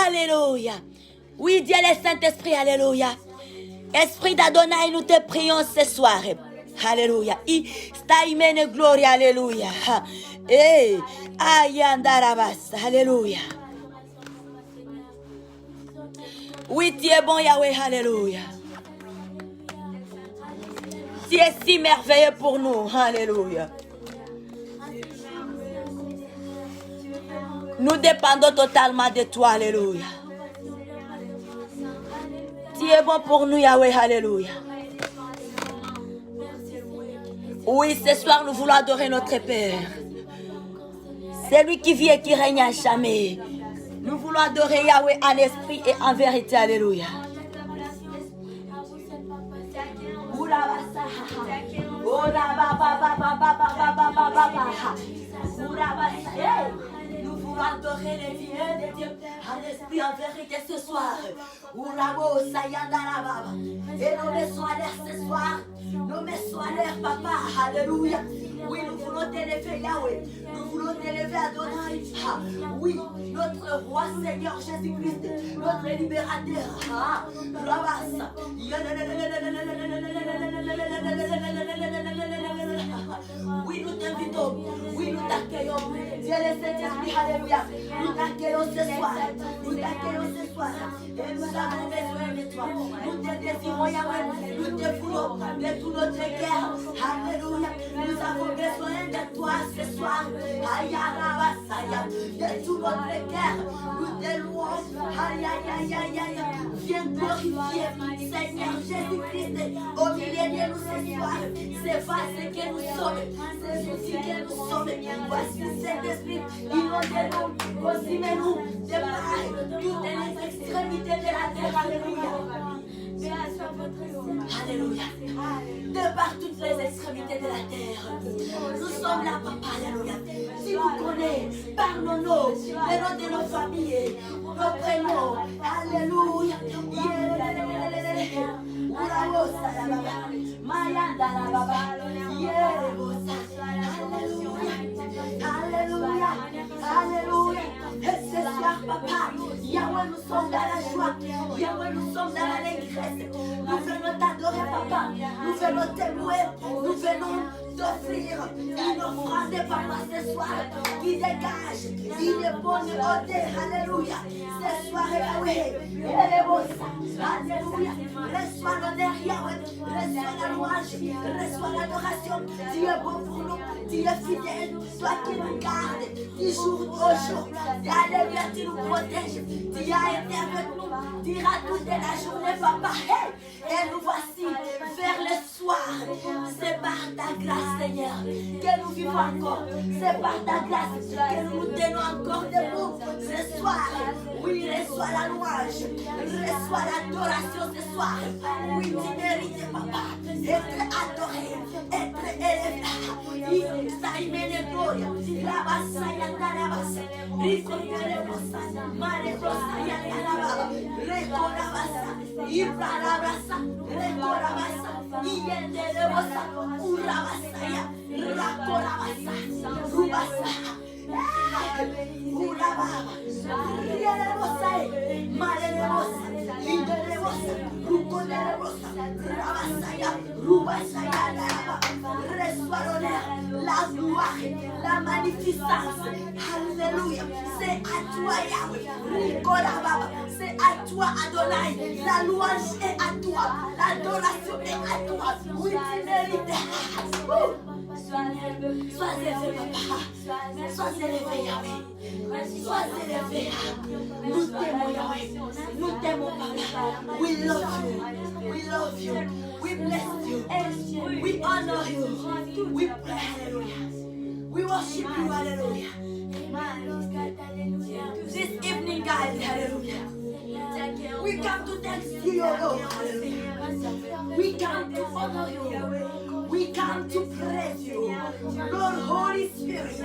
Alléluia. Oui, Dieu le Saint-Esprit, alléluia. Esprit d'Adonai, nous te prions ce soir. Alléluia. Staimene gloria, alléluia. Eh, ayandarabas, alléluia. Oui, tu es bon, Yahweh, alléluia. Tu es si merveilleux pour nous, alléluia. Nous dépendons totalement de toi, alléluia. Tu es bon pour nous, Yahweh, alléluia. Oui, ce soir, nous voulons adorer notre Père. C'est lui qui vit et qui règne à jamais. Nous voulons adorer Yahweh en esprit et en vérité, alléluia. Nous voulons adorer les vieux de Dieu en esprit, en vérité ce soir. Et nous laissons à l'air ce soir. Nous mettons à l'air, papa. Alléluia. Oui, nous voulons t'élever, Yahweh. Nous voulons t'élever, Adonai. Oui, notre roi Seigneur Jésus-Christ, notre libérateur. Oui, nous t'invitons. Oui, nous t'accueillons. Dieu le Saint-Esprit, alléluia. Nous t'accueillons ce soir. Nous t'accueillons ce soir. Et nous avons besoin de toi. Nous te désirons, Yahweh. Nous te voulons de tout notre cœur. Alléluia. Nous avons besoin de toi ce soir. De tout notre cœur. Nous te louons. Viens glorifier Seigneur Jésus-Christ au milieu de nous ce soir. C'est pas ce que nous sommes. C'est ceci que nous sommes. Voici Saint-Esprit. Inondez-nous. Consumez-nous. Démarrez toutes les extrémités de la terre. Alléluia. Alléluia. De par toutes les extrémités de la terre. Nous sommes là, papa. Alléluia. Si vous connaissez par nos noms, les noms de nos familles, nos prénoms. Alléluia. Alléluia. Alléluia. Et ce soir, papa, Yahweh, nous sommes dans la joie. Yahweh, nous sommes dans l'allégresse. Nous venons t'adorer, papa. Nous venons t'aimer. Nous venons t'offrir une offrande, papa, ce soir qui dégage une bonne odeur. Alléluia. Ce soir, Yahweh. Alléluia. Reçois l'honneur, Yahweh. Reçois la louange. Reçois l'adoration. Tu es bon pour nous. Tu es fidèle. Toi qui nous gardes du jour au jour. Alléluia, tu nous protèges. Tu as été avec nous. Tu iras toute la journée, papa. Hey! Et nous voici vers le soir. C'est par ta grâce, Seigneur, que nous vivons encore. C'est par ta grâce que nous nous tenons encore debout ce soir. Oui, reçois la louange. Reçois l'adoration ce soir. Oui, tu mérites, papa, être adoré, être élevé. Saimene gloria, rabasa yandarabasa, ricoterebosa, marebosa yandarababa, recorabasa, ibrarabasa, recorabasa, iyenderebosa, urabasa, racorabasa, rubasa. Urababa, rielebosa, marebosa, iyenderebosa, rucoterebosa, rabasa, rubasa yandarababa. Reçois l'honneur, la gloire, la magnificence. Alléluia. C'est à toi, Yahweh. C'est à toi, Adonai. La louange est à toi. L'adoration est à toi. Oui, tu mérites. Sois élevé, papa. Sois élevé, Yahweh. Sois élevé. Nous t'aimons, Yahweh. Nous t'aimons, papa. We love you. We love you. We bless you. We honor you. We pray, hallelujah. We worship you, hallelujah. This evening, guys, hallelujah. We come to thank you, Lord, hallelujah. We come to honor you. We come to praise you. Lord, Holy Spirit.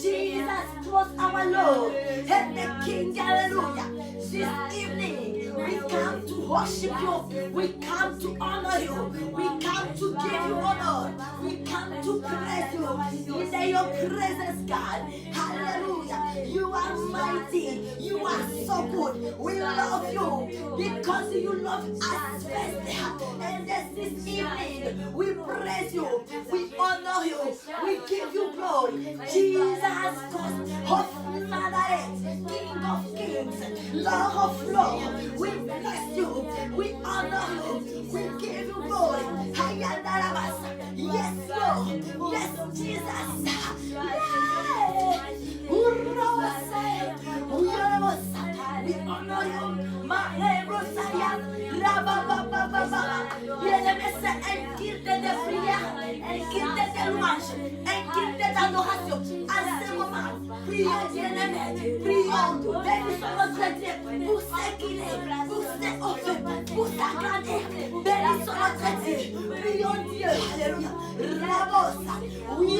Jesus was our Lord and the King, hallelujah. This evening, we come to worship you. We come to honor you. We come to give you honor. We come to praise you. In your presence, God. Hallelujah. You are mighty. You are so so good. We love you because you love us first. And this evening, we praise you. We honor you. We give you glory. Jesus Christ of Nazareth, King of kings, Lord of lords. We bless you. We honor you. We give you glory. Yes, Lord. Yes, Jesus. We honor you. Bien-aimé, c'est un culte de prière, un culte de louange, un culte d'adoration. À ce moment, prions, bien-aimé, prions, bénissons notre Dieu pour ce qu'il est, pour ses œuvres, pour sa grandeur. Bénissons notre Dieu, prions Dieu. Alléluia. Rabosa. Oui,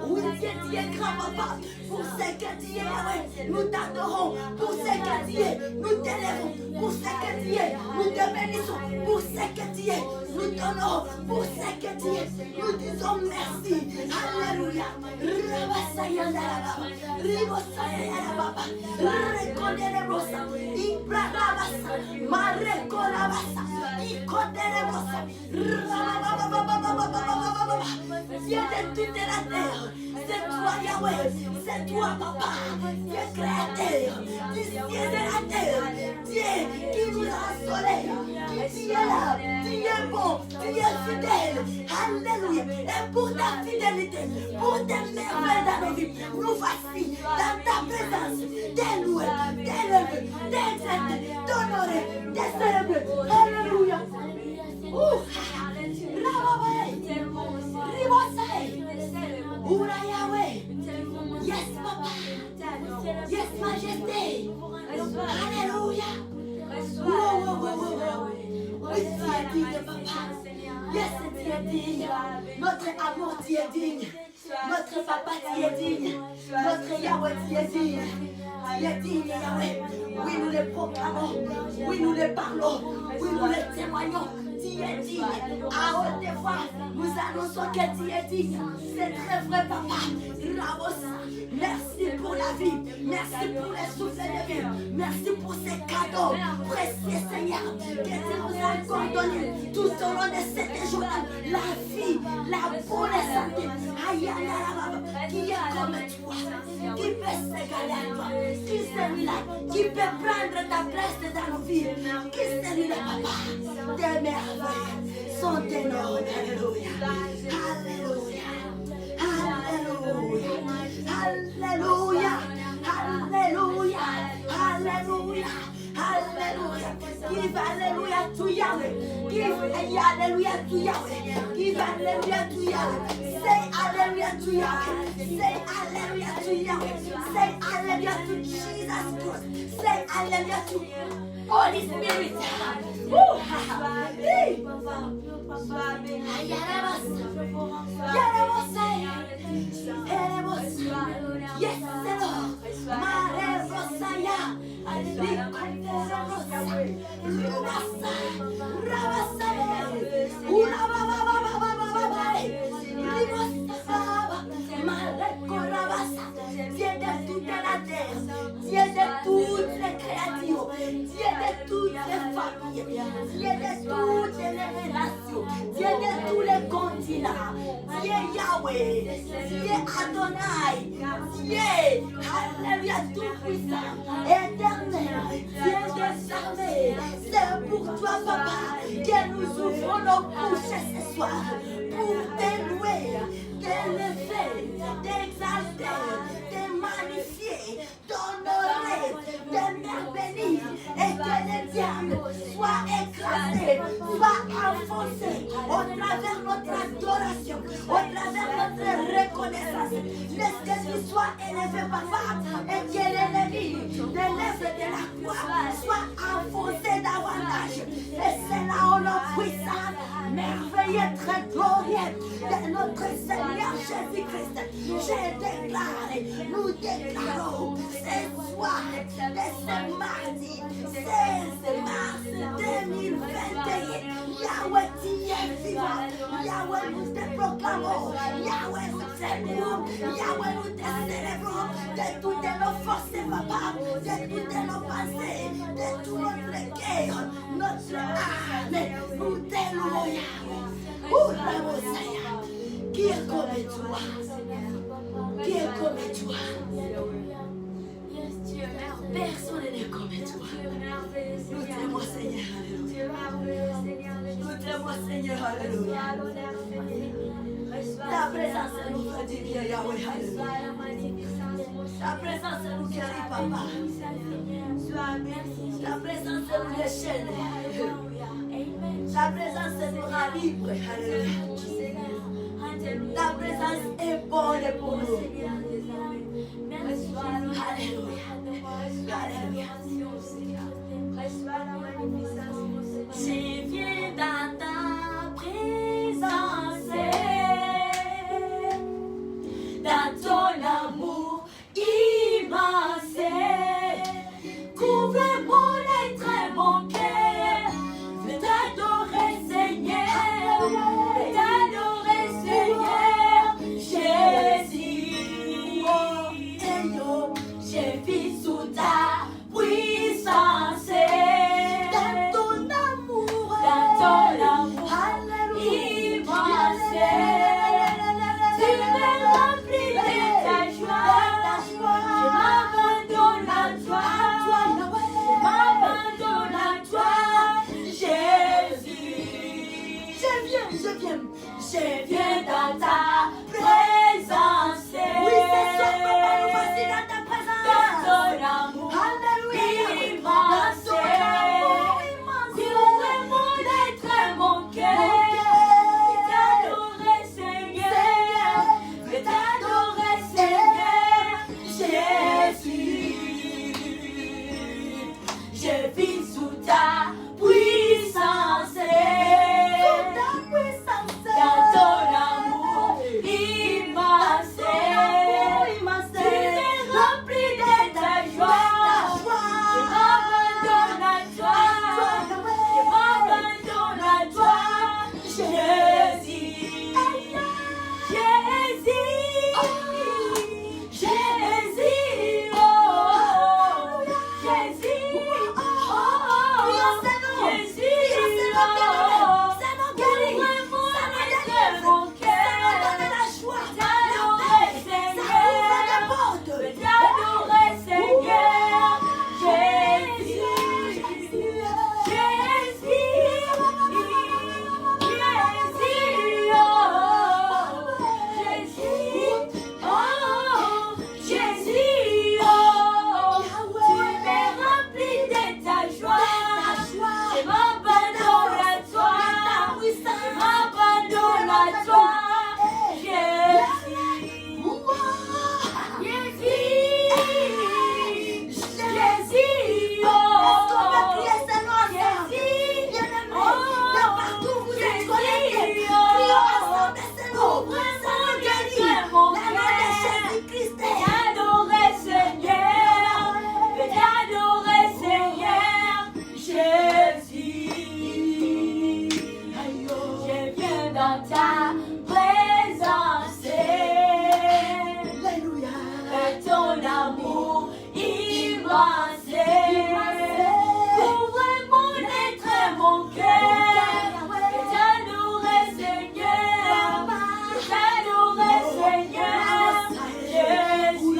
oui, Dieu est grand, papa. Pour ce que Dieu est, nous t'adorons. Pour ce que Dieu est, nous t'élèvons. Pour ce que Dieu est, nous te bénissons. Pour ce que Dieu est, nous t'honorons. Pour ce que Dieu est, nous disons merci. Alléluia. Dieu de toute la terre, c'est toi Yahweh, c'est toi Papa, Dieu créateur du ciel de la terre, Dieu qui nous a un soleil, qui est là, tu es bon, tu es fidèle, alléluia, et pour ta fidélité, pour tes merveilles dans nos vies, nous voici dans ta présence, d'élouer, d'élever, d'exalter, d'honorer, de célébrer, alléluia. Ura Yahweh. Yes, Papa. Yes, Majesté. Alléluia. Oui, tu es digne, Papa. Yes, tu es digne. Notre amour, tu es digne. Notre Papa, tu es digne. Notre Yahweh, tu es digne. Tu es digne, Yahweh. Oui, nous le proclamons. Oui, nous le parlons. Oui, nous le témoignons. Tu es digne. À haute voix, nous annonçons que tu es digne. C'est très vrai, Papa. Merci pour la vie. Merci pour le souffle de vie. Merci pour ces cadeaux précieux, Seigneur, que tu nous as encore donné tout au long de cette journée. La vie, la bonne santé. Aïe, aïe, aïe, qui est comme toi, qui peut s'égaler à toi, qui celui-là, qui peut prendre ta place dans nos vies, qui celui-là, Papa. Tes merveilles sont énormes. Alléluia. Alléluia. Alléluia. Alléluia. Alléluia. Alléluia. Alléluia. Give Alléluia to Yahweh. Give Alléluia to Yahweh. Give Alléluia to Yahweh. Say Alléluia to Yahweh. Say Alléluia to Yahweh. Say Alléluia to Jesus Christ. Say Alléluia to Holy Spirit. Yes, Lord. Mare Rosaya. Dieu de toute la terre, Dieu de toutes les créatures, Dieu de toutes les familles, Dieu de toutes les relations, Dieu de tous les continents, Dieu Yahweh, Dieu Adonai, Dieu, Alléluia, tout-puissant, éternel, Dieu des armées. C'est pour toi, Papa, que nous ouvrons nos bouches ce soir pour t'élouer, t'élever, t'exalter, te magnifier, t'honorer, t'émerveiller, et que le diable soit écrasé, soit enfoncé au travers de notre adoration, au travers de notre reconnaissance. Laisse que tu sois élevé, Papa, et que l'ennemi de l'œuvre de la croix soit enfoncé davantage. Et c'est là où l'on puissant, merveilleux, très glorieux de notre Seigneur Jésus-Christ. Je déclare, nous déclarons ce soir de ce mardi 16 mars 2021. Yahweh, tu es vivant. Yahweh, nous te proclamons. Yahweh, nous t'aimons. Yahweh, nous te célébrons. Détournez nos forces, papa. Détournez nos passés. Détournez notre cœur, notre âme. Nous t'éloignons, Yahweh. Pour la Messiah. Qui est comme toi? Qui est comme toi? Personne n'est comme toi. Nous t'aimons, Seigneur. Nous t'aimons, Seigneur. Alléluia. Ta présence nous fait du bien, Yahweh. Alléluia. Ta présence nous guérit, papa. Ta présence nous déchaîne. Ta présence nous rend libre. Alléluia. Ta présence est bonne pour nous. Alléluia. Alléluia. Je viens dans ta présence, dans ton amour immense. Couvre mon être et mon cœur, je t'adorer Seigneur, je t'adorer Seigneur, Jésus. Je vis sous ta puissance, dans ton amour immense. Tu me remplis de ta joie, je m'abandonne à toi, Jésus. Je viens dans ta présence. Oui, c'est ça, papa, nous voici dans ta présence. Dans ton amour immense. Couvre mon être et mon cœur. Je t'adorer Seigneur. Je t'adorer Seigneur. Jésus. Je vis sous ta puissance. Dans ton amour immense. Tu me remplis de ta joie. Je m'abandonne à toi. Je m'abandonne à toi. Jésus. Jésus. Jésus. Oh. Jésus. Oh. Jésus. Oh. Mon cœur, t'adorer Seigneur, Jésus, Jésus, Jésus, oh, tu m'es rempli de ta joie, je m'abandonne à toi, je m'abandonne à toi, Jésus, Jésus, oh, dans ta présence, et ton amour immense, couvre mon être et mon cœur, et t'adorer Seigneur, Jésus,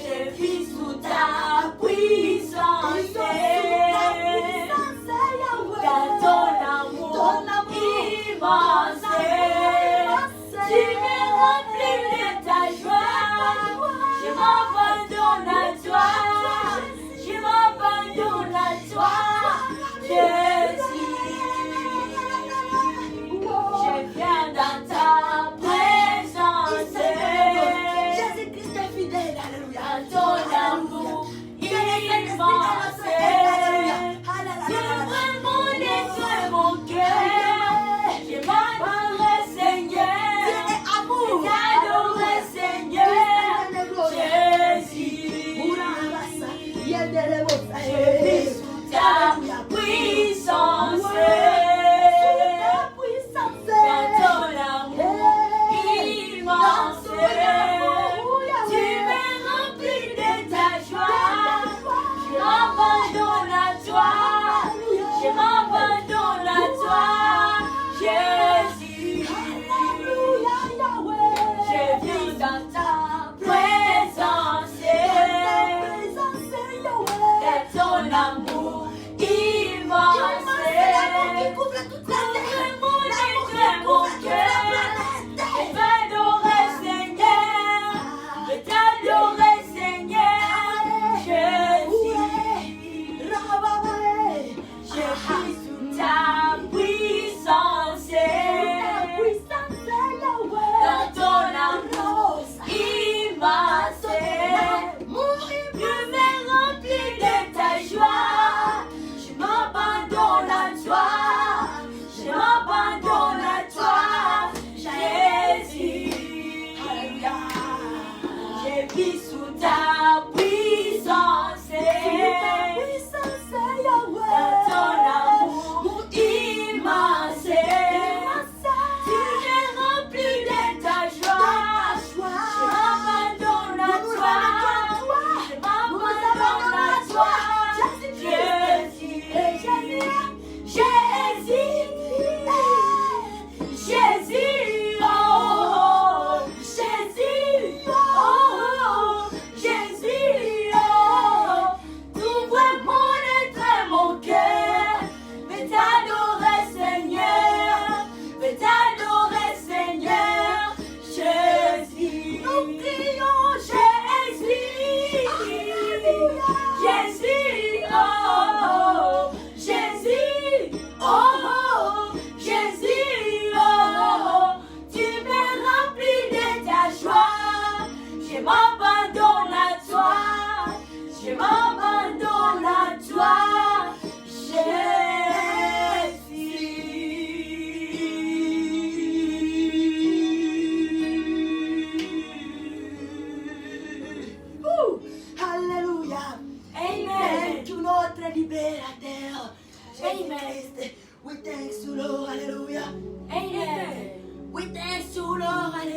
je vis sous ta puissance. Dans ton amour immense, tu me remplis de ta joie. Je m'abandonne à toi, je m'abandonne à toi, Jésus. Je viens dans ta présence. Jésus-Christ est fidèle, alléluia. Dans ton amour immense. Mon cœur, je m'adorerai Seigneur, je t'adorerai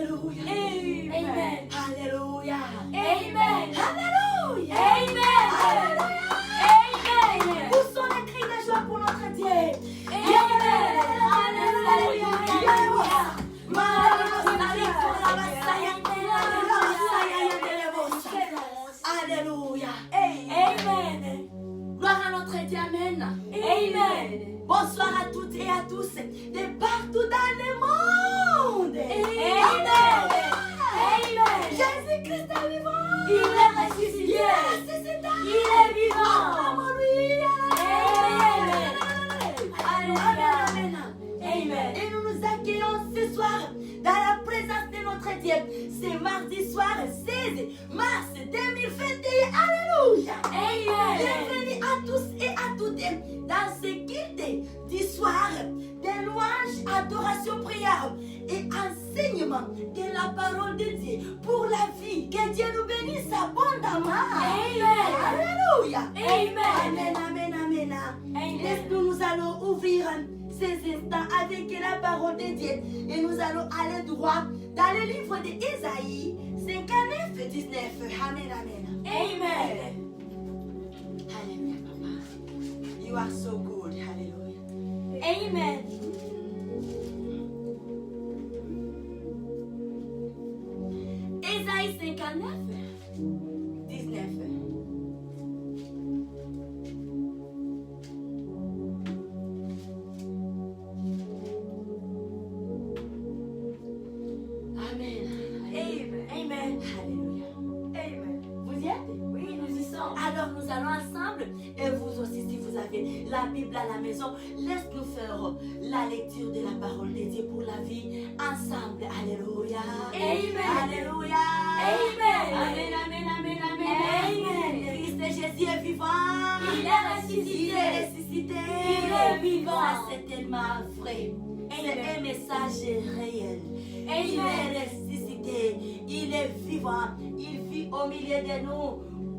Alléluia. Amen. Alléluia. Amen. Alléluia. Amen. Amen. Poussons les cris de joie pour notre Dieu. Amen. Alléluia. Alléluia. Amen. Gloire à notre Dieu. Amen. Amen. Bonsoir à toutes et à tous de partout dans le monde. Amen. Amen. Jésus-Christ est vivant. Il est ressuscité. Il est vivant. Amen. Amen. Et nous nous accueillons ce soir dans la présence de notre Dieu. C'est mardi soir 16 mars 2021. Alléluia. Amen. Bienvenue à tous et à toutes dans ce guide du soir de louanges, adoration, prière et enseignement de la parole de Dieu pour la vie. Que Dieu nous bénisse abondamment. Amen. Alléluia. Amen. Amen, amen, amen. Amen. Laisse-nous, nous allons ouvrir ces instants avec la parole de Dieu et nous allons aller droit dans le livre d'Ésaïe 59, 19. Amen, amen. Amen. Alléluia, papa. You are so good. Alléluia. Amen. Ésaïe 59, 19. Amen. Amen. Alléluia. Amen. Vous y êtes? Oui, nous y sommes. Alors nous allons ensemble, et vous aussi si vous avez la Bible à la maison, laisse-nous faire la lecture de la parole de Dieu pour la vie ensemble. Alléluia. Amen. Alléluia. Amen. Amen, amen, amen, amen. Amen. Christ Jésus est vivant. Il est ressuscité. Il est ressuscité. Il est vivant. Ça c'est tellement vrai. C'est Amen. un message réel. Amen. Il est ressuscité. Il est vivant. Il vit au milieu de nous,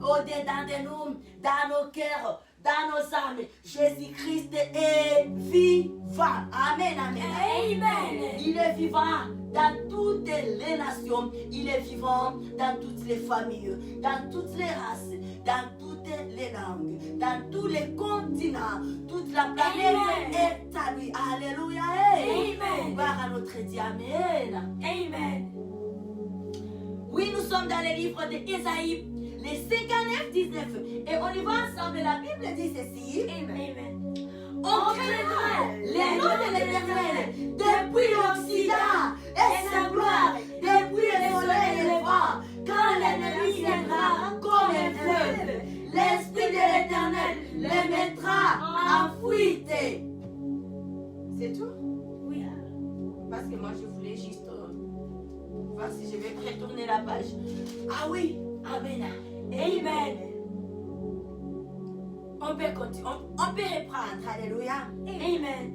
au-dedans de nous, dans nos cœurs, dans nos âmes. Jésus-Christ est vivant. Amen, amen. Amen. Il est vivant dans toutes les nations. Il est vivant dans toutes les familles, dans toutes les races, dans toutes les langues, dans tous les continents. Toute la planète Amen. est à lui. Alléluia. Amen. Gloire à notre Dieu. Amen. Amen. Oui, nous sommes dans le livre d'Ésaïe, les 59, 19. Et on y va ensemble. La Bible dit ceci. Amen. On craindra les noms de l'Éternel depuis l'Occident et sa gloire depuis le soleil levant. Quand l'ennemi viendra comme un fleuve, l'Esprit de l'Éternel les mettra en fuite. C'est tout? Oui. Parce que moi je voulais juste voir si je vais retourner la page. Ah oui, Amen. Amen. On peut continuer, on peut reprendre. Alléluia. Amen.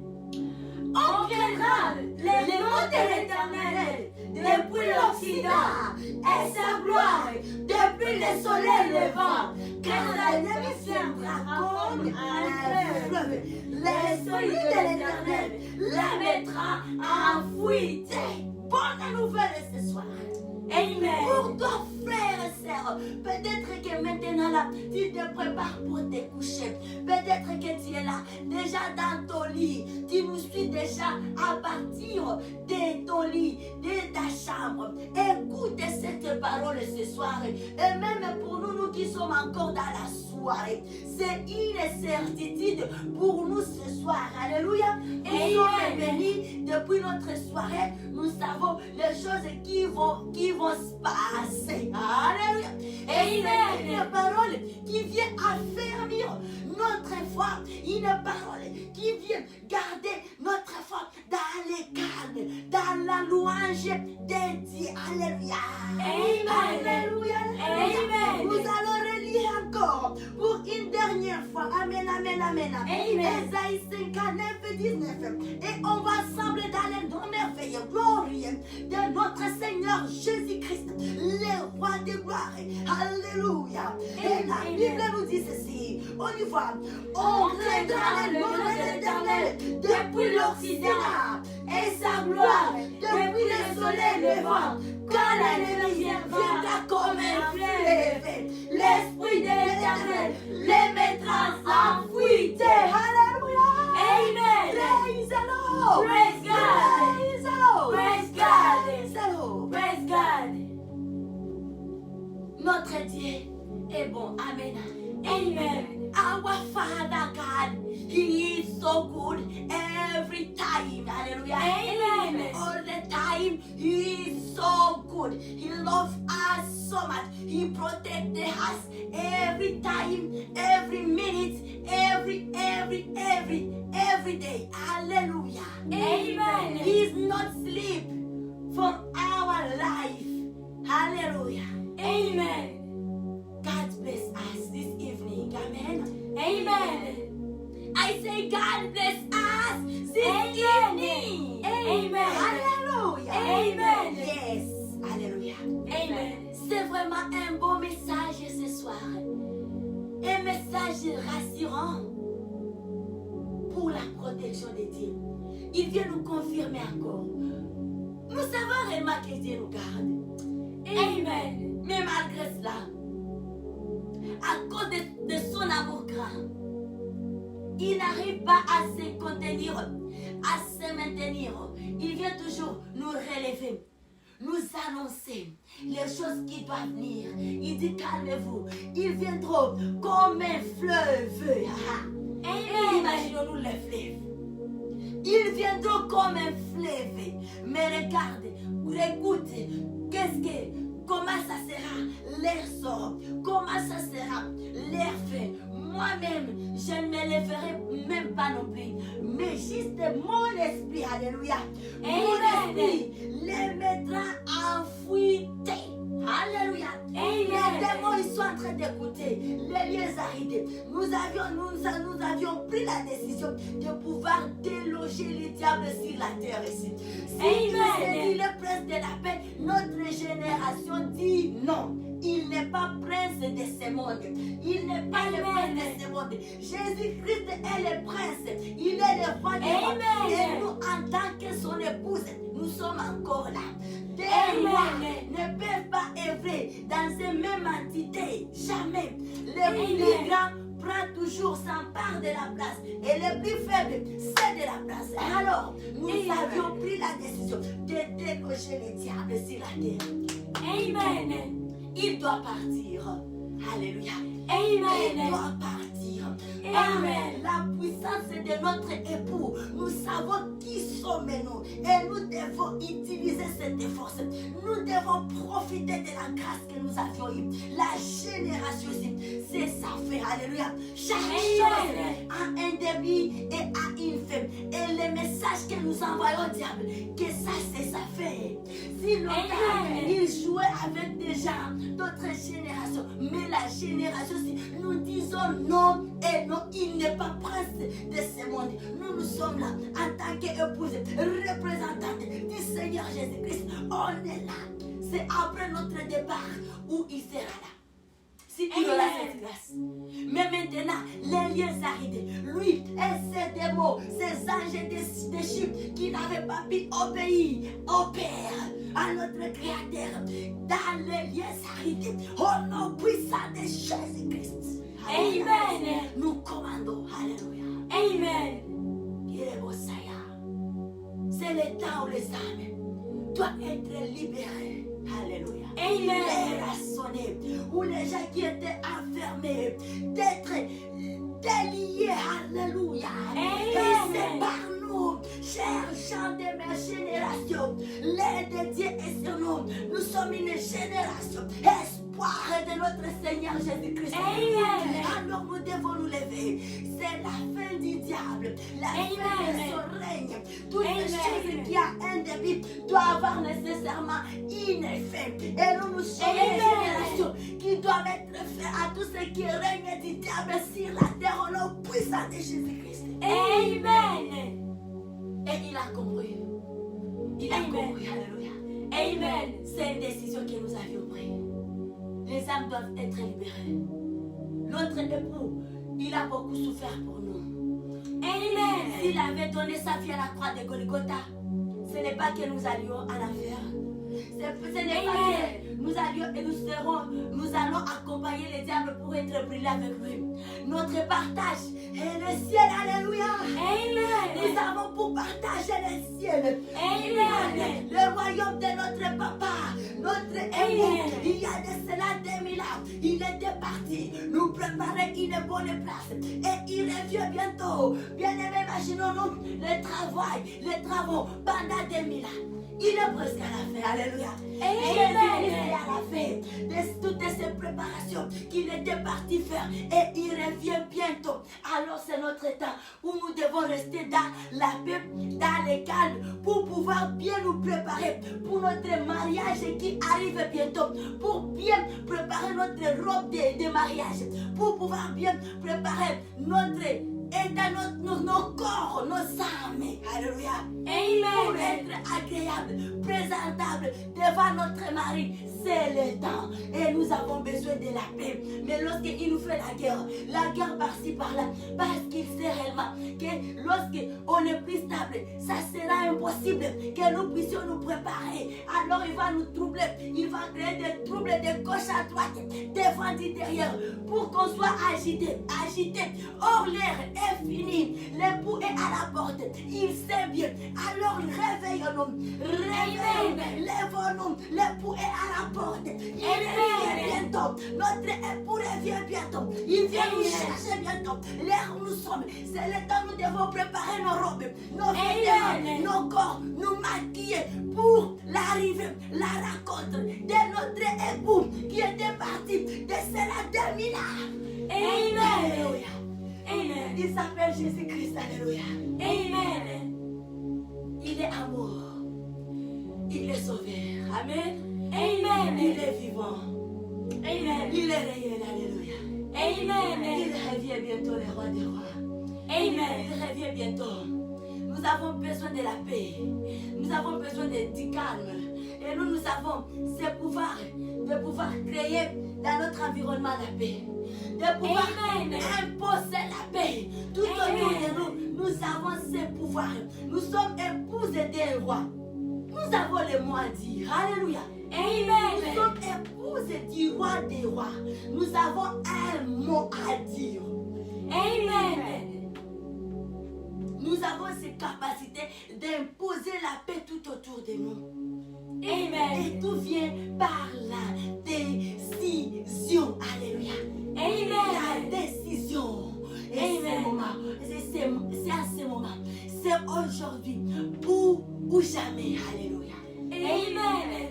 On craindra les noms de l'Éternel depuis l'Occident et sa gloire depuis le soleil levant. Car l'ennemi viendra comme un fleuve. L'Esprit de l'Éternel la mettra en fuite. Bonne nouvelle ce soir. Amen. Pour toi, frère et sœur, peut-être que maintenant là, tu te prépares pour te coucher. Peut-être que tu es là, déjà dans ton lit. Tu nous suis déjà à partir de ton lit, de ta chambre. Écoute cette parole ce soir. Et même pour nous, nous qui sommes encore dans la soirée, c'est une certitude pour nous ce soir. Alléluia. Et nous sommes bénis depuis notre soirée. Nous savons les choses qui vont se passer. Alléluia. Et c'est une parole qui vient affermir notre foi. Une parole qui vient garder notre foi dans le calme, dans la louange de Dieu. Alléluia. Amen. Alléluia. Amen. Nous allons relire encore pour une dernière fois. Amen, amen, amen. Amen. Ésaïe 59, 19. Et on va ensemble dans le nom merveilleux, glorieux de notre Seigneur Jésus-Christ, le roi de gloire. Alléluia. Et la Bible nous dit ceci. On y va. On craindra le nom de l'Éternel depuis l'Occident et sa gloire depuis le soleil levant. Quand l'ennemi viendra comme un fleuve, l'Esprit de l'Éternel les mettra en fuite. Alléluia. Amen. Praise the Lord. Praise God. Praise the Lord. Praise God. Praise the Lord. Praise God. Notre Dieu est bon. Amen. Amen. Our Father God, He is so good every time. Hallelujah. Amen. All the time, He is so good. He loves us so much. He protects us every time, every minute, every day. Hallelujah. Amen. He is not sleep for our life. Hallelujah. Amen. God bless us this evening. Amen. Amen. I say God bless us this Amen. evening. Amen. Hallelujah. Amen. Yes. Alléluia. Amen. C'est vraiment un beau message ce soir. Un message rassurant pour la protection de Dieu. Il vient nous confirmer encore. Nous savons réellement que Dieu nous garde. Amen. Mais malgré cela, à cause de son amour grand, il n'arrive pas à se contenir, à se maintenir. Il vient toujours nous relever, nous annoncer les choses qui doivent venir. Il dit calmez-vous, ils viendront comme un fleuve. Amen. Imaginons-nous les fleuves. Ils viendront comme un fleuve. Mais regarde, écoute, comment ça sera l'air sort, comment ça sera l'air fait. Moi-même, je ne me lèverai même pas non plus. Mais juste mon esprit, alléluia, mon esprit les mettra en fuite. Alléluia. Les démons, ils sont en train d'écouter. Les lieux arrêtés. Nous avions pris la décision de pouvoir déloger les diables sur la terre ici. Si c'est le prince de la paix, notre génération dit non. Il n'est pas prince de ce monde. Il n'est pas le prince de ce monde. Jésus-Christ est le prince. Il est le roi des rois. Et nous, en tant que son épouse, nous sommes encore là. Des rois ne peuvent pas œuvrer dans une même entité. Jamais. Le plus grand prend toujours sa part de la place. Et le plus faible, c'est de la place. Alors, nous avions pris la décision de déloger les diables sur la terre. Amen. Il doit partir. Alléluia. Amen. Il doit partir. Amen. La puissance de notre époux. Nous savons qui sommes-nous. Et nous devons utiliser cette force. Nous devons profiter de la grâce que nous avions eue. La génération, c'est sa fait. Alléluia. Chaque chose a un début et a une fin. Et le message que nous envoyons au diable, que ça c'est sa fait. Si longtemps, il jouait avec des gens d'autres générations. Mais la génération, nous disons non et non, il n'est pas prince de ce monde. Nous sommes là en tant qu'épouse, représentante du Seigneur Jésus-Christ. On est là. C'est après notre départ où il sera là. Si il aura cette grâce. Mais maintenant, les lieux arrêtés. Lui et ses démons, ces anges déchus qui n'avaient pas pu obéir au Père, à notre Créateur, dans les lieux arrêtés, au nom puissant de Jésus-Christ. Amen. Nous commandons. Alléluia. Amen. C'est le temps où les âmes doivent être libérées. Alléluia. Amen. Déraçonnés. Où les gens qui étaient enfermés, d'être déliés. Alléluia. Et c'est par nous, chers gens de ma génération. L'aide de Dieu est sur nous. Nous sommes une génération espoir de notre Seigneur Jésus-Christ. Alors nous devons nous lever. C'est la fin du diable, la fin de son règne. Toutes les choses qui ont un début doivent avoir nécessairement une fin. Et nous sommes une génération qui doit mettre fin à tout ce qui règne du diable sur la terre au nom puissant de Jésus-Christ. Amen. Et il a compris. Il a compris. Alléluia. Amen. C'est une décision que nous avions prise. Les âmes doivent être libérées. Notre époux, il a beaucoup souffert pour nous. Amen. S'il avait donné sa vie à la croix de Golgotha, ce n'est pas que nous allions à l'enfer. Ce n'est pas que nous allions et nous allons accompagner les diables pour être brûlés avec lui. Notre partage est le ciel, alléluia. Amen. Nous avons pour partager le ciel. Amen. Le royaume de notre papa, notre époux. Il y a de cela 2000 ans. Il était parti nous préparer une bonne place. Et il revient bientôt. Bien aimé, imaginons-nous les travaux pendant 2000 ans. Il est presque à la fin, alléluia. Jésus est à la fin de toutes ces préparations qu'il était parti faire et il revient bientôt. Alors c'est notre temps où nous devons rester dans la paix, dans le calme, pour pouvoir bien nous préparer pour notre mariage qui arrive bientôt, pour bien préparer notre robe de mariage, pour pouvoir bien préparer et dans nos corps, nos âmes. Alléluia. Amen. Pour être agréable, présentable devant notre mari. C'est le temps. Et nous avons besoin de la paix. Mais lorsqu'il nous fait la guerre par-ci par-là, parce qu'il sait réellement que lorsqu'on est plus stable, ça sera impossible que nous puissions nous préparer. Alors il va nous troubler. Il va créer des troubles de gauche à droite, devant et derrière, pour qu'on soit agité. Or l'air est fini. L'époux est à la porte. Il sait bien. Alors réveillons-nous. Lèvons-nous. L'époux est à la porte. Il revient bientôt. Notre époux revient bientôt. Il vient nous chercher bientôt. L'air où nous sommes. C'est le temps où nous devons préparer nos robes, nos vêtements, nos corps, nous maquiller pour l'arrivée, la rencontre de notre époux qui était parti de cela 2000 ans. Amen. Alléluia. Amen. Il s'appelle Jésus-Christ. Alléluia. Amen. Il est amour. Il est sauveur. Amen. Amen. Il est vivant. Amen. Il est réel. Alléluia. Amen. Il revient bientôt, le roi des rois. Amen. Il revient bientôt. Nous avons besoin de la paix. Nous avons besoin du calme. Et nous avons ce pouvoir de pouvoir créer dans notre environnement la paix. De pouvoir imposer la paix tout autour de nous. Nous avons ce pouvoir. Nous sommes épouses des rois. Nous avons le mot à dire. Alléluia. Amen. Nous sommes épouses du roi des rois. Nous avons un mot à dire. Amen. Nous avons cette capacité d'imposer la paix tout autour de nous. Amen. Et tout vient par la décision. Alléluia. Amen. La décision. Et c'est à ce moment. C'est aujourd'hui ou jamais. Alléluia. Amen.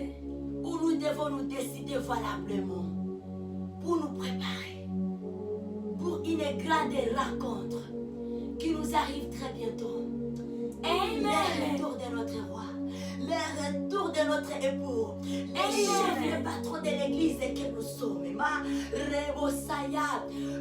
Où nous devons nous décider valablement pour nous préparer pour une grande rencontre qui nous arrive très bientôt. Amen. Le retour de notre roi, le retour de notre époux, les chefs, le patron de l'église que nous sommes. Ma Rebosaya,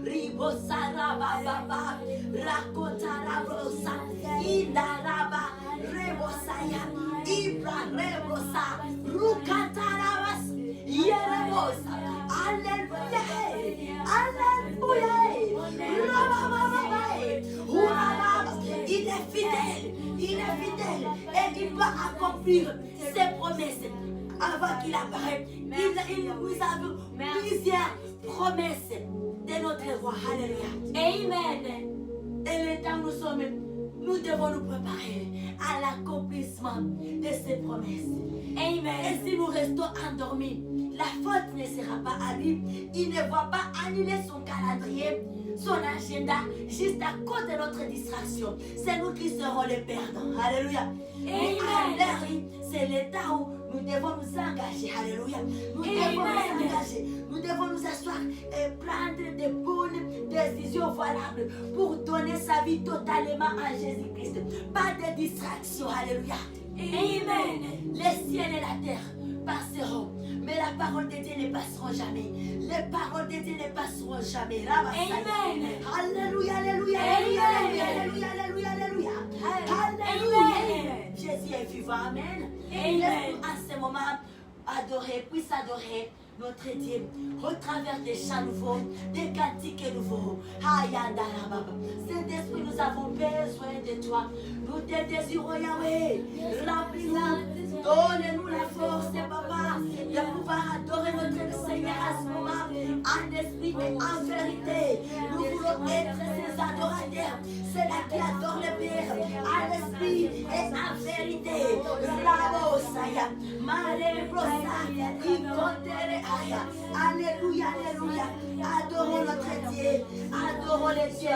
Ribosara Baba, Rakotara Brosa, Idaraba, Rebosaya, Ibra Rebosa, Rukatarabas, Yerebosa. Alléluia, Alléluia. Il est fidèle et il doit accomplir ses promesses avant qu'il apparaisse. Il nous a plusieurs promesses de notre roi. Alléluia. Amen. Et le temps où nous sommes, nous devons nous préparer à l'accomplissement de ces promesses. Amen. Et si nous restons endormis, la faute ne sera pas à lui. Il ne va pas annuler son calendrier, son agenda, juste à cause de notre distraction. C'est nous qui serons les perdants. Alléluia. Et c'est le temps où nous devons nous engager. Alléluia. Nous devons nous engager. Nous devons nous asseoir et prendre de bonnes décisions valables pour donner sa vie totalement à Jésus-Christ. Pas de distraction. Alléluia. Amen. Les ciels et la terre passeront, mais la parole de Dieu ne passera jamais. Les paroles de Dieu ne passeront jamais. Amen. Alléluia, alléluia, alléluia, alléluia, alléluia, alléluia, alléluia. Jésus est vivant, amen. Amen. En ce moment, adorer, puisse adorer notre Dieu au travers des chants nouveaux, des cantiques nouveaux. Saint-Esprit, nous avons besoin de toi. Nous te désirons, Yahweh. Remplis-nous, donne-nous la force, Papa, de pouvoir adorer notre Seigneur à ce moment, en esprit et en vérité. Nous voulons être ces adorateurs, ceux-là qui adorent le Père, en esprit et en vérité. Rabosaya, Alléluia, alléluia. Adorons notre Dieu. Adorons le Dieu,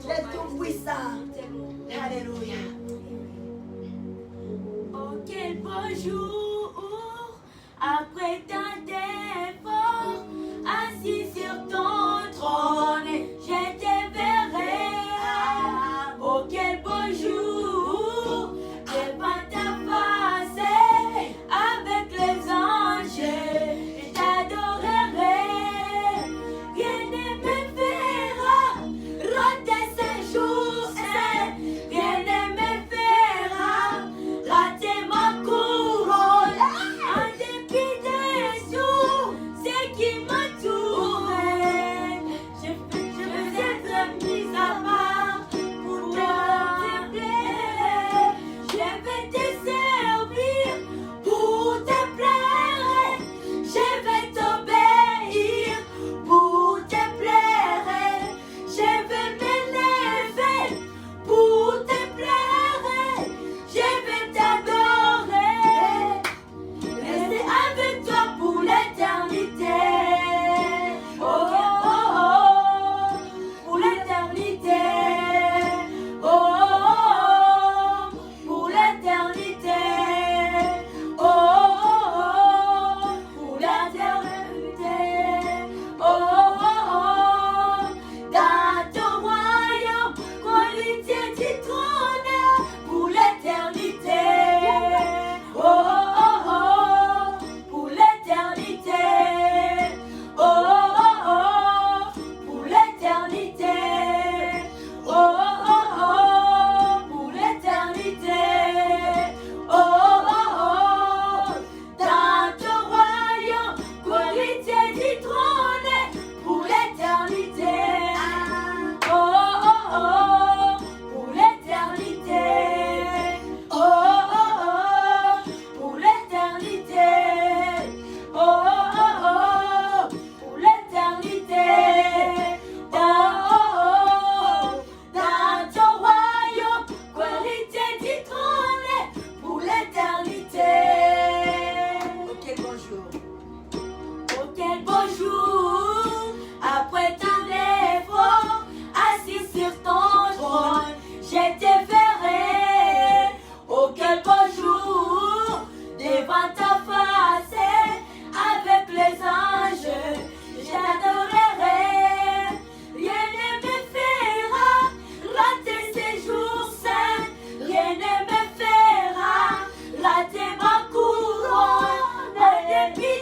le Tout-Puissant. Alléluia. Oh, quel beau jour, après tant d'efforts, assis sur ton trône, je te verrai. Oh, quel beau jour, devant ta face, avec les anges, je t'adorerai. Rien ne me fera rater ce jour, rien ne me fera rater ma couronne. En dépit des jours, c'est qui m'entoure, je veux être mise à part pour te plaire. Je vais te servir pour te plaire. Je vais t'obéir pour te plaire. Je vais m'élever pour te plaire. Je vais t'adorer. Rester avec toi pour l'éternité. Oh, oh, oh, pour l'éternité. Oh, oh, oh, pour l'éternité. Oh, oh, oh, pour l'éternité. Oh, oh, oh, dans ton royaume, qualité du trône pour l'éternité. Oh, oh, oh, pour l'éternité. Oh, oh, oh, pour l'éternité. Oh, oh, oh, pour l'éternité. Oh, oh, oh, dans ton royaume, qualité du trône pour l'éternité. Oh, oh, oh, pour l'éternité. Oh, oh, oh, pour l'éternité. Oh, oh, oh, pour l'éternité. Oh, oh, oh, dans ton royaume, qualité du trône pour l'éternité. Ok, bonjour. Oh, quel beau jour, après tant d'efforts, assis sur ton trône, je te verrai. Oh, quel beau jour, devant ta face, avec les anges, je t'adorerai. Rien ne me fera rater ces jours saints, rien ne me fera rater ma couronne. En dépit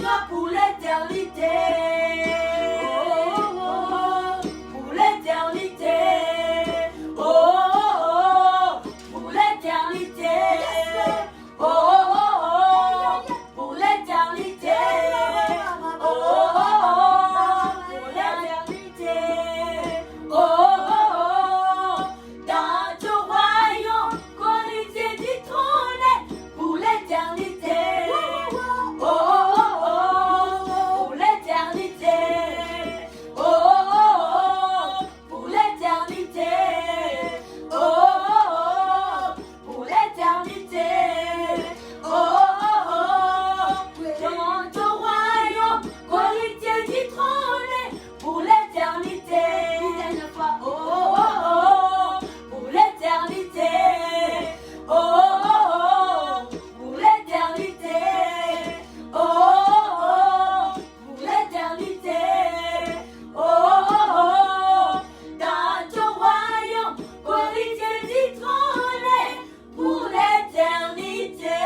joie pour l'éternité. Pour l'éternité. Pour l'éternité. Pour l'éternité. Dans ton royaume, héritier du trône, pour l'éternité. Pour l'éternité. Pour l'éternité. Pour l'éternité. Dans ton royaume, héritier du trône, pour l'éternité. Une dernière fois. Pour l'éternité. Pour l'éternité. Pour l'éternité. Dans ton royaume, héritier du trône, pour l'éternité.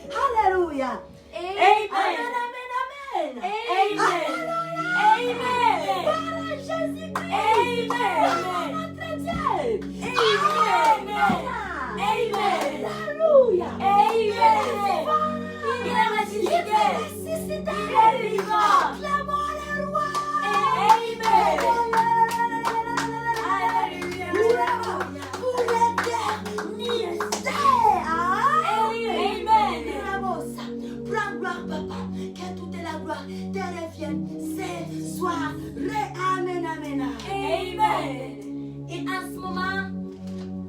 Alléluia. Amen. Amen, amen, amen. Amen. Amen. Voilà Jésus-Christ. Amen. Notre Dieu. Amen. Amen. Alléluia. Amen. Il est ressuscité. Ressuscité. Il est vivant. Acclamons le roi. Amen. Alléluia. Pour l'éternité. Amen. Prends gloire, papa. Que toute la gloire te revienne ce soir. Amen, amen. Amen. Et en ce moment,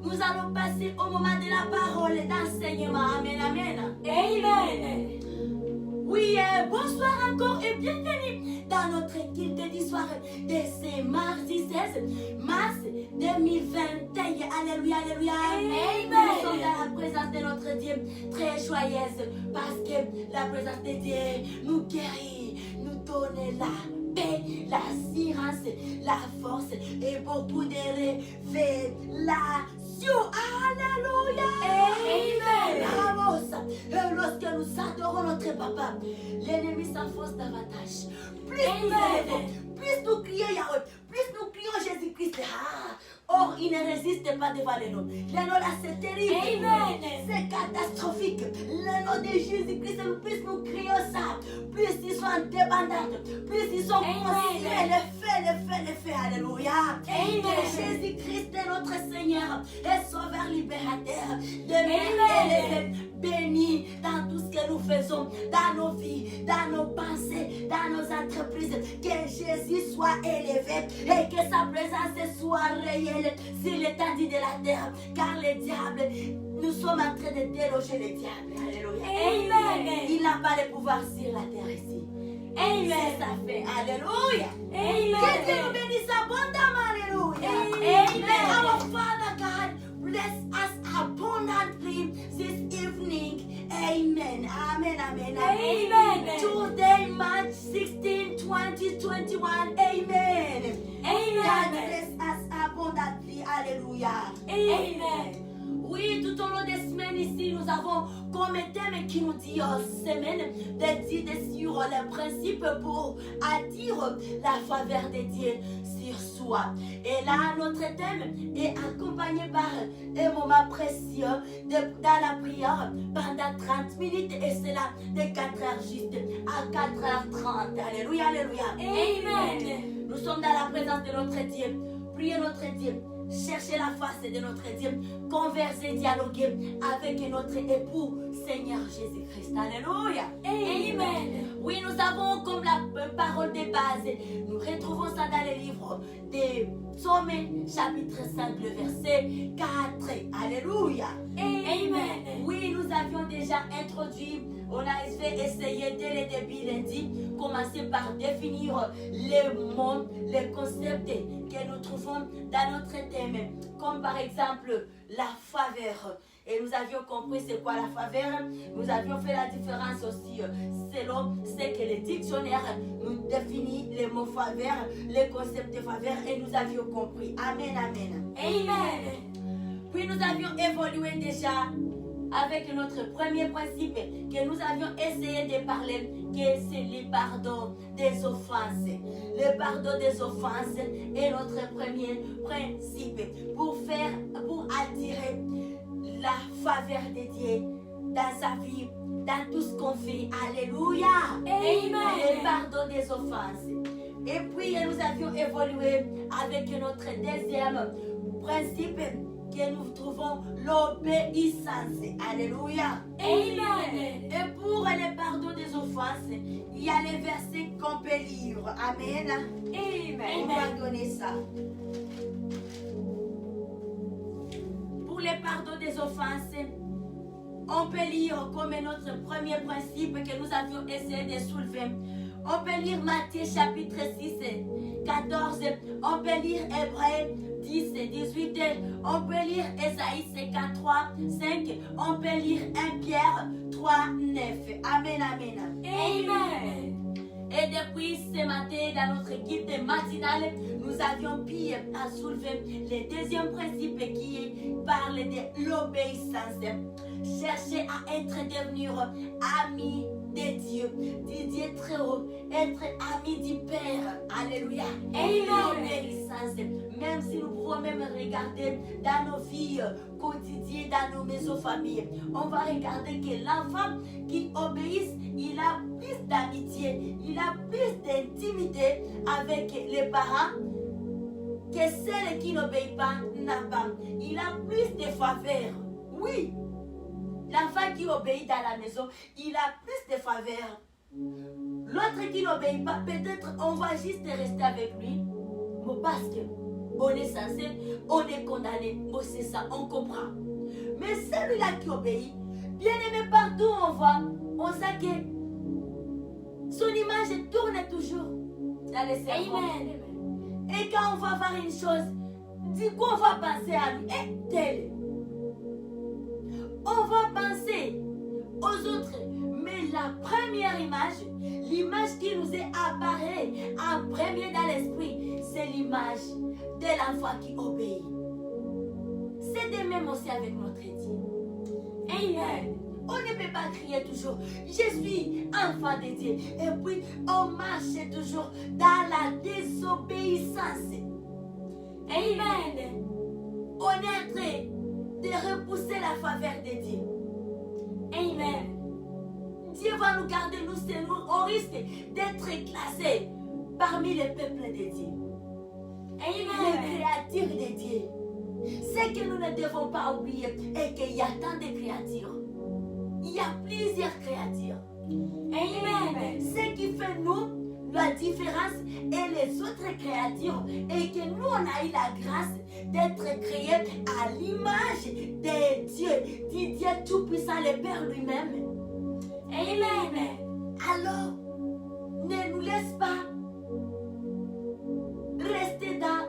nous allons passer au moment de la parole d'enseignement. Amen, amen. Amen. Oui, bonsoir encore et bienvenue dans notre culte du soir de ce mardi 16 mars 2021. Alléluia, alléluia. Amen. Nous sommes dans la présence de notre Dieu très joyeuse parce que la présence de Dieu nous guérit, nous donne la paix, l'assurance, la force et beaucoup de révélations. Alléluia. Amen. Vamos. Et lorsque nous adorons notre papa, l'ennemi s'enfonce davantage. Plus nous élevons, plus nous crions Yahweh, plus nous crions Jésus-Christ. Or, il ne résiste pas devant les noms. Le nom là, c'est terrible. Amen. C'est catastrophique. Le nom de Jésus-Christ, plus nous crions ça, plus ils sont débandants, plus ils sont conscients. Le fait. Alléluia. Amen. Que Jésus-Christ est notre Seigneur et Sauveur libérateur. De Amen. béni dans tout ce que nous faisons, dans nos vies, dans nos pensées, dans nos entreprises. Que Jésus soit élevé et que sa présence soit réelle sur l'étendue de la terre. Car le diable, nous sommes en train de déloger le diable. Alléluia. Amen. Il n'a pas de pouvoir sur la terre ici. Amen. C'est ça fait. Alléluia. Amen. Que Dieu nous bénisse abondamment. Alléluia. Amen. Our Father God, bless us abundantly this evening. Amen. Amen. Amen. Amen. Today, March 16, 2021. Amen. Amen. God bless us abundantly. Alléluia. Amen. Oui, tout au long des semaines ici, nous avons comme thème qui nous dit semaine d'études sur les principes pour attirer la faveur de Dieu sur soi. Et là, notre thème est accompagné par un moment précieux dans la prière pendant 30 minutes et cela de 4h juste à 4h30. Alléluia, alléluia. Amen. Nous sommes dans la présence de notre Dieu. Priez notre Dieu. Cherchez la face de notre Dieu, converser, dialoguer avec notre époux, Seigneur Jésus-Christ. Alléluia. Amen. Oui, nous avons comme la parole de base. Nous retrouvons ça dans le livre des Psaumes, chapitre 5, le verset 4. Alléluia. Amen. Oui, nous avions déjà introduit, on a essayé dès le début lundi, commencer par définir les mots, les concepts que nous trouvons dans notre thème, comme par exemple la faveur. Et nous avions compris c'est quoi la faveur. Nous avions fait la différence aussi selon ce que le dictionnaire nous définit les mots faveur, les concepts de faveur, et nous avions compris. Amen, amen. Amen. Puis nous avions évolué déjà avec notre premier principe que nous avions essayé de parler, que c'est le pardon des offenses. Le pardon des offenses est notre premier principe pour attirer la faveur de Dieu dans sa vie, dans tout ce qu'on fait. Alléluia. Amen. Le pardon des offenses. Et puis nous avions évolué avec notre deuxième principe que nous trouvons l'obéissance. Alléluia. Amen. Et pour le pardon des offenses, il y a les versets qu'on peut lire. Amen. On va donner ça. Pour le pardon des offenses, on peut lire comme notre premier principe que nous avions essayé de soulever. On peut lire Matthieu chapitre 6, 14. On peut lire Hébreux 10, 18. On peut lire Ésaïe 53, 5. On peut lire 1 Pierre 3, 9. Amen, amen. Amen. Et depuis ce matin, dans notre guide matinale, nous avions pu soulever le deuxième principe qui parle de l'obéissance. Chercher à être devenu ami de Dieu, du Dieu très haut, être ami du Père. Alléluia. L'obéissance. Même si nous pouvons même regarder dans nos vies quotidiennes, dans nos maisons familles, on va regarder que l'enfant qui obéit, il a plus d'amitié, il a plus d'intimité avec les parents que celle qui n'obéit pas n'a pas. Il a plus de faveur. Oui. L'enfant qui obéit dans la maison, il a plus de faveur. L'autre qui n'obéit pas, peut-être on va juste rester avec lui. Mais parce qu'on est censé, on est condamné. Bon, c'est ça, on comprend. Mais celui-là qui obéit, bien aimé, partout où on va, on sait que son image tourne toujours dans les cerveaux. Et quand on va voir une chose, du coup on va penser à lui. Et tel. On va penser aux autres. Mais la première image, l'image qui nous est apparue en premier dans l'esprit, c'est l'image de l'enfant qui obéit. C'est de même aussi avec notre Dieu. Amen. On ne peut pas crier toujours, je suis enfant de Dieu. Et puis, on marche toujours dans la désobéissance. Amen. On est en train de repousser la faveur de Dieu. Amen. Dieu va nous garder, nous, c'est nous, au risque d'être classés parmi les peuples de Dieu. Amen. Les créatures de Dieu. Ce que nous ne devons pas oublier est qu'il y a tant de créatures. Il y a plusieurs créatures. Amen. Ce qui fait nous la différence et les autres créatures et que nous on a eu la grâce d'être créés à l'image de Dieu, du Dieu tout-puissant, le Père lui-même. Amen. Alors, ne nous laisse pas rester dans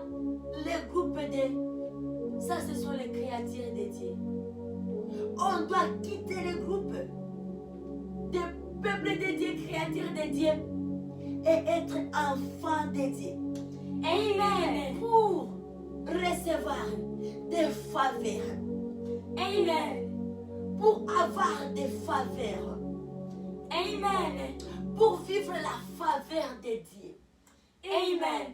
le groupe de... Ça, ce sont les créatures de Dieu. On doit quitter le groupe des peuples de Dieu, créatures de Dieu, et être enfant de Dieu. Amen. Pour recevoir des faveurs. Amen. Pour avoir des faveurs. Amen. Pour vivre la faveur de Dieu. Amen.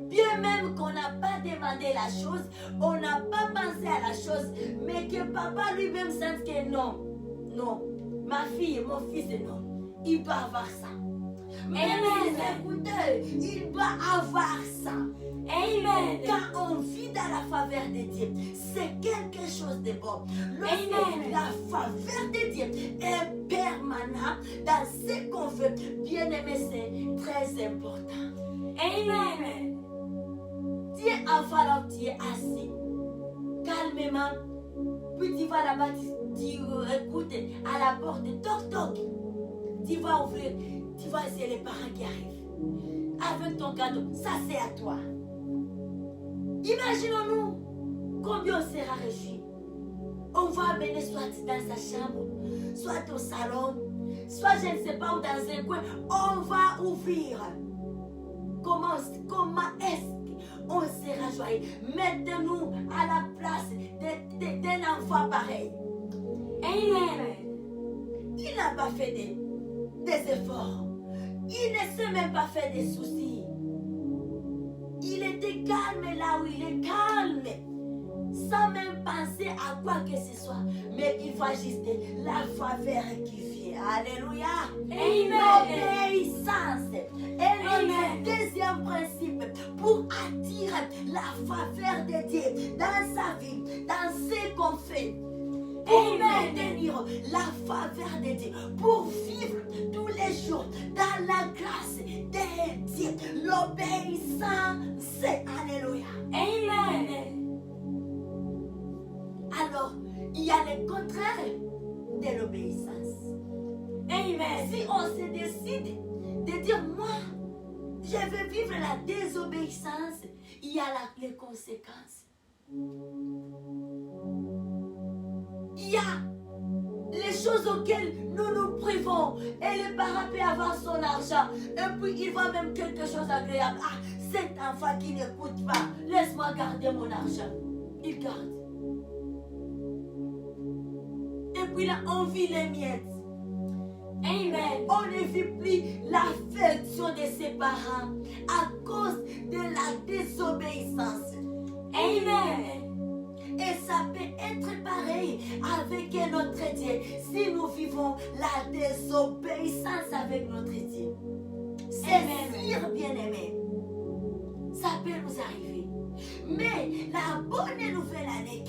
Bien même qu'on n'a pas demandé la chose, on n'a pas pensé à la chose, mais que papa lui-même sent que non, non, ma fille, mon fils, non, il doit avoir ça. Amen. Écoutez, il doit avoir ça. Amen. Quand on vit dans la faveur de Dieu, c'est quelque chose de bon. Lorsque la faveur de Dieu est permanente dans ce qu'on fait, bien aimé, c'est très important. Amen. Dieu en tu es assis calmement, puis tu vas là-bas, tu écoutes à la porte, toc toc, tu vas ouvrir, tu vas essayer les parents qui arrivent avec ton cadeau, ça c'est à toi. Imaginons-nous combien on sera réjouis. On va amener soit dans sa chambre, soit au salon, soit je ne sais pas où dans un coin, on va ouvrir. Comment est-ce qu'on sera la joie. Mettez-nous à la place d'un enfant pareil. Amen. Il n'a pas fait des efforts. Il ne s'est même pas fait des soucis. Il était calme là où il est calme. Sans même penser à quoi que ce soit. Mais il va juste la faveur qui vient. Alléluia. L'obéissance est notre deuxième principe pour attirer la faveur de Dieu dans sa vie, dans ce qu'on fait. Pour maintenir la faveur de Dieu, pour vivre tous les jours dans la grâce de Dieu, l'obéissance. Alléluia. Amen. Alors, il y a le contraire de l'obéissance. Amen. Si on se décide de dire, moi, je veux vivre la désobéissance, il y a les conséquences. Il y a les choses auxquelles nous nous privons. Et le parent peut avoir son argent. Et puis il voit même quelque chose d'agréable. Ah, cet enfant qui n'écoute pas, laisse-moi garder mon argent. Il garde. Et puis là, on vit les miettes. Amen. On ne vit plus l'affection de ses parents à cause de la désobéissance. Amen. Et ça peut être pareil avec notre Dieu si nous vivons la désobéissance avec notre Dieu. C'est sûr, bien-aimé. Ça peut nous arriver. Mais la bonne nouvelle est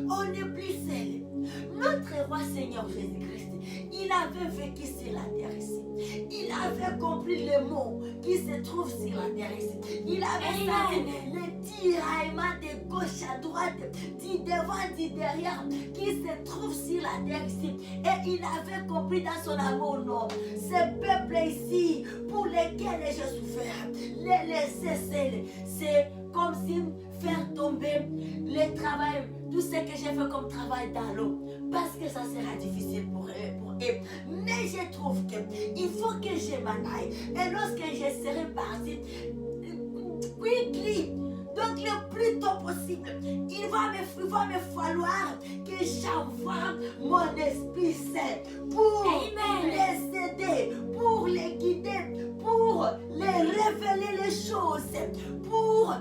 qu'on n'est plus seul. Notre roi Seigneur Jésus-Christ, il avait vécu sur la terre ici. Il avait compris les mots qui se trouvent sur la terre ici. Il avait senti les tiraillements de gauche à droite, du devant, du derrière, qui se trouvent sur la terre ici. Et il avait compris dans son amour, non, ce peuple ici, pour lesquels j'ai souffert, les laisser seuls, c'est comme si faire tomber le travail, tout ce que j'ai fait comme travail dans l'eau, parce que ça sera difficile pour eux. Mais je trouve qu'il faut que je m'en aille. Et lorsque je serai parti, quickly, donc le plus tôt possible, il va me falloir que j'envoie mon Esprit Saint pour les aider, pour les guider, pour les révéler les choses, pour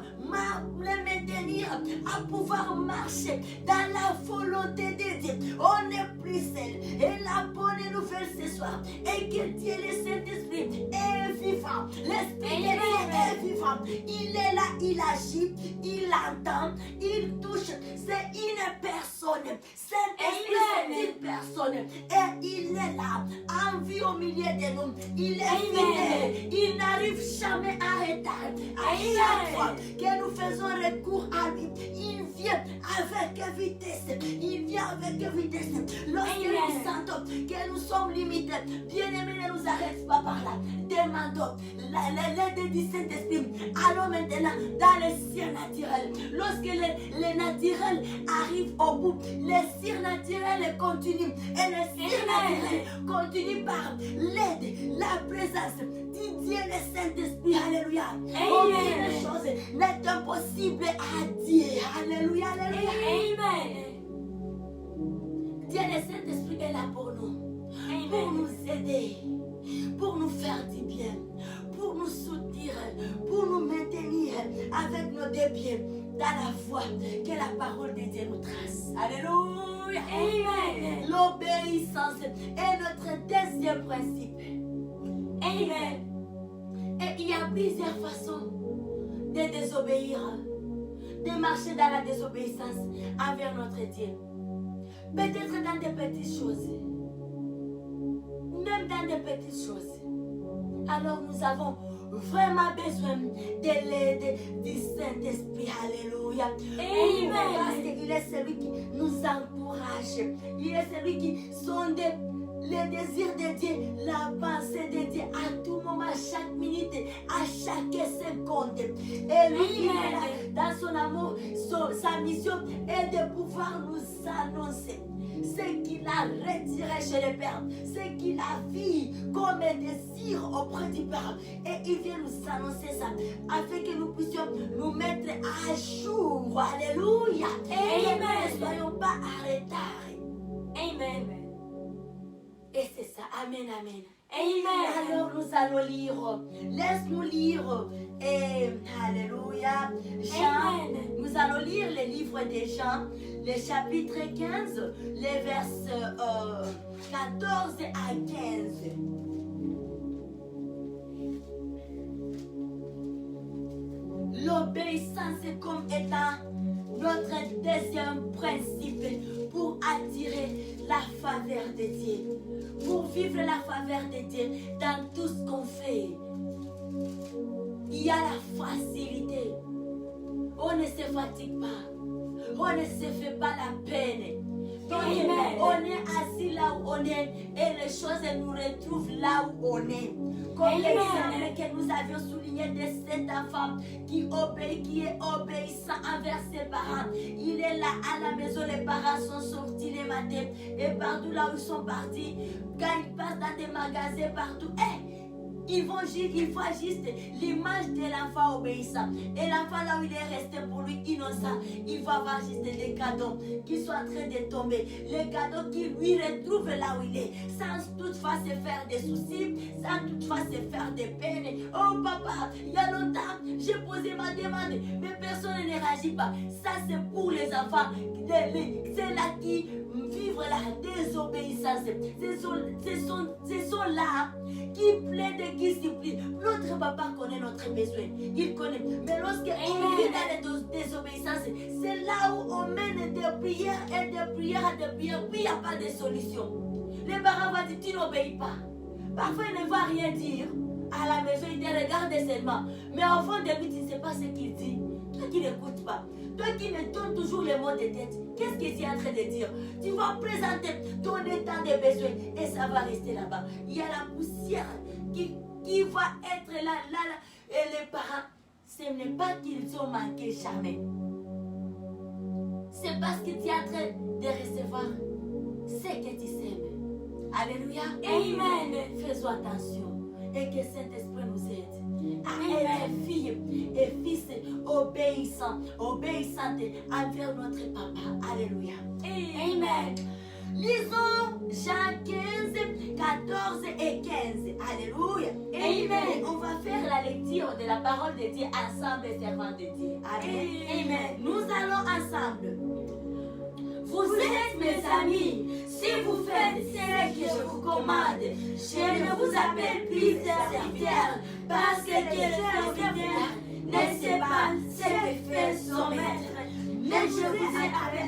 les maintenir à pouvoir marcher dans la volonté de Dieu. On n'est plus seul. Et la bonne nouvelle ce soir est que Dieu, le Saint-Esprit, est vivant. L'Esprit de Dieu est vivant. Il est là, il agit, il entend, il touche. C'est une personne. Saint-Esprit, c'est une personne. Et il est là, en vie au milieu de nous. Il est fidèle. Il n'arrive jamais à retard. À chaque fois que nous faisons recours à lui, il vient avec vitesse. Il vient avec vitesse. Lorsque nous sentons que nous sommes limités, bien-aimés, ne nous arrête pas par là. Demandons l'aide du Saint-Esprit. Allons maintenant dans les surnaturels. Lorsque les naturels arrivent au bout, les surnaturels continuent. Et les surnaturels continuent par l'aide, la présence du Dieu, le Saint-Esprit. Alléluia. Aucune chose n'est impossible à Dieu. Alléluia, alléluia. Amen. Dieu, le Saint-Esprit est là pour nous. Pour nous aider, pour nous faire du bien, pour nous soutenir, pour nous maintenir avec nos deux pieds dans la voie que la parole de Dieu nous trace. Alléluia. Amen. L'obéissance est notre deuxième principe. Amen. Et il y a plusieurs façons de désobéir, de marcher dans la désobéissance envers notre Dieu. Peut-être dans des petites choses, même dans des petites choses. Alors nous avons vraiment besoin de l'aide du Saint-Esprit. Alléluia. Amen. Parce qu'il est celui qui nous encourage. Il est celui qui sonde les désirs de Dieu, la pensée de Dieu à tout moment, à chaque minute, à chaque seconde. Et lui, dans son amour, sa mission est de pouvoir nous annoncer ce qu'il a l'a retiré chez le Père. Ce qu'il a vu comme un désir auprès du Père. Et il vient nous annoncer ça afin que nous puissions nous mettre à jour. Alléluia. Amen. Ne soyons pas en retard. Amen. Et c'est ça. Amen, amen. Amen. Alors nous allons lire. Laisse-nous lire. Et Alléluia. Jean. Amen. Nous allons lire le livre de Jean, le chapitre 15, les versets 14 à 15. L'obéissance est comme étant notre deuxième principe pour attirer la faveur de Dieu, pour vivre la faveur de Dieu dans tout ce qu'on fait. Il y a la facilité. On ne se fatigue pas. On ne se fait pas la peine. Donc, Amen. on est assis là où on est et les choses nous retrouvent là où on est. Comme Amen. l'exemple que nous avions souligné de cet enfant qui obéit, qui est obéissant envers ses parents. Il est là à la maison, les parents sont sortis les matins et partout là où ils sont partis, quand ils passent dans des magasins partout, il voit juste l'image de l'enfant obéissant. Et l'enfant là où il est resté pour lui innocent, il va voir juste des cadeaux qui sont en train de tomber. Les cadeaux qui lui retrouvent là où il est, sans toutefois se faire des soucis, sans toutefois se faire des peines. Oh papa, il y a longtemps, j'ai posé ma demande, mais personne ne réagit pas. Ça c'est pour les enfants, c'est là qui vivent la désobéissance. Ce sont là qui plaident, qui supplient. Notre papa connaît notre besoin. Il connaît. Mais lorsque on vit dans les désobéissances, c'est là où on mène des prières et des prières et des prières. Puis il n'y a pas de solution. Les parents vont dire, tu n'obéis pas. Parfois, il ne va rien dire. À la maison, il te regarde seulement. Mais au fond de lui, tu ne sais pas ce qu'il dit. Toi qui n'écoutes pas. Toi qui me donnes toujours les mots de tête. Qu'est-ce que tu es en train de dire? Tu vas présenter ton état de besoin et ça va rester là-bas. Il y a la poussière qui va être là. Et les parents, ce n'est pas qu'ils ont manqué jamais. C'est parce que tu es en train de recevoir ce que tu sèmes. Alléluia. Amen. Faisons attention et que Saint-Esprit nous aide à être filles et fils obéissantes envers notre papa. Alléluia. Amen. Lisons Jean 15, 14 et 15. Alléluia. Amen. On va faire la lecture de la parole de Dieu ensemble, servants de Dieu. Amen. Amen. Nous allons ensemble. Vous êtes mes amis si vous faites ce que je vous commande. Je ne vous appelle plus serviteur parce que le serviteur ne sait pas ce que fait son maître. Mais je vous ai appelé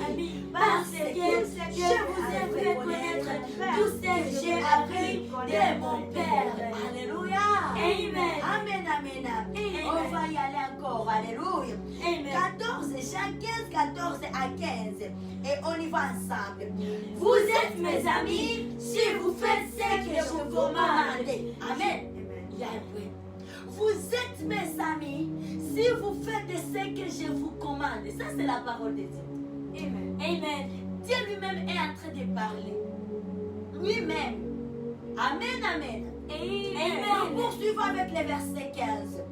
ami parce que je vous ai fait connaître tout ce que j'ai appris de mon Père. Alléluia. Amen. Amen, amen, amen. On va y aller encore. Alléluia. Amen. 14, Jean 15, 14 à 15. Et on y va ensemble. Vous êtes mes amis si vous faites ce que je vous commande. Amen. Il y a un point. Vous êtes mes amis si vous faites ce que je vous commande. Ça, c'est la parole de Dieu. Amen. Amen. Dieu lui-même est en train de parler. Lui-même. Amen, amen. Amen. Nous poursuivons avec le verset 15.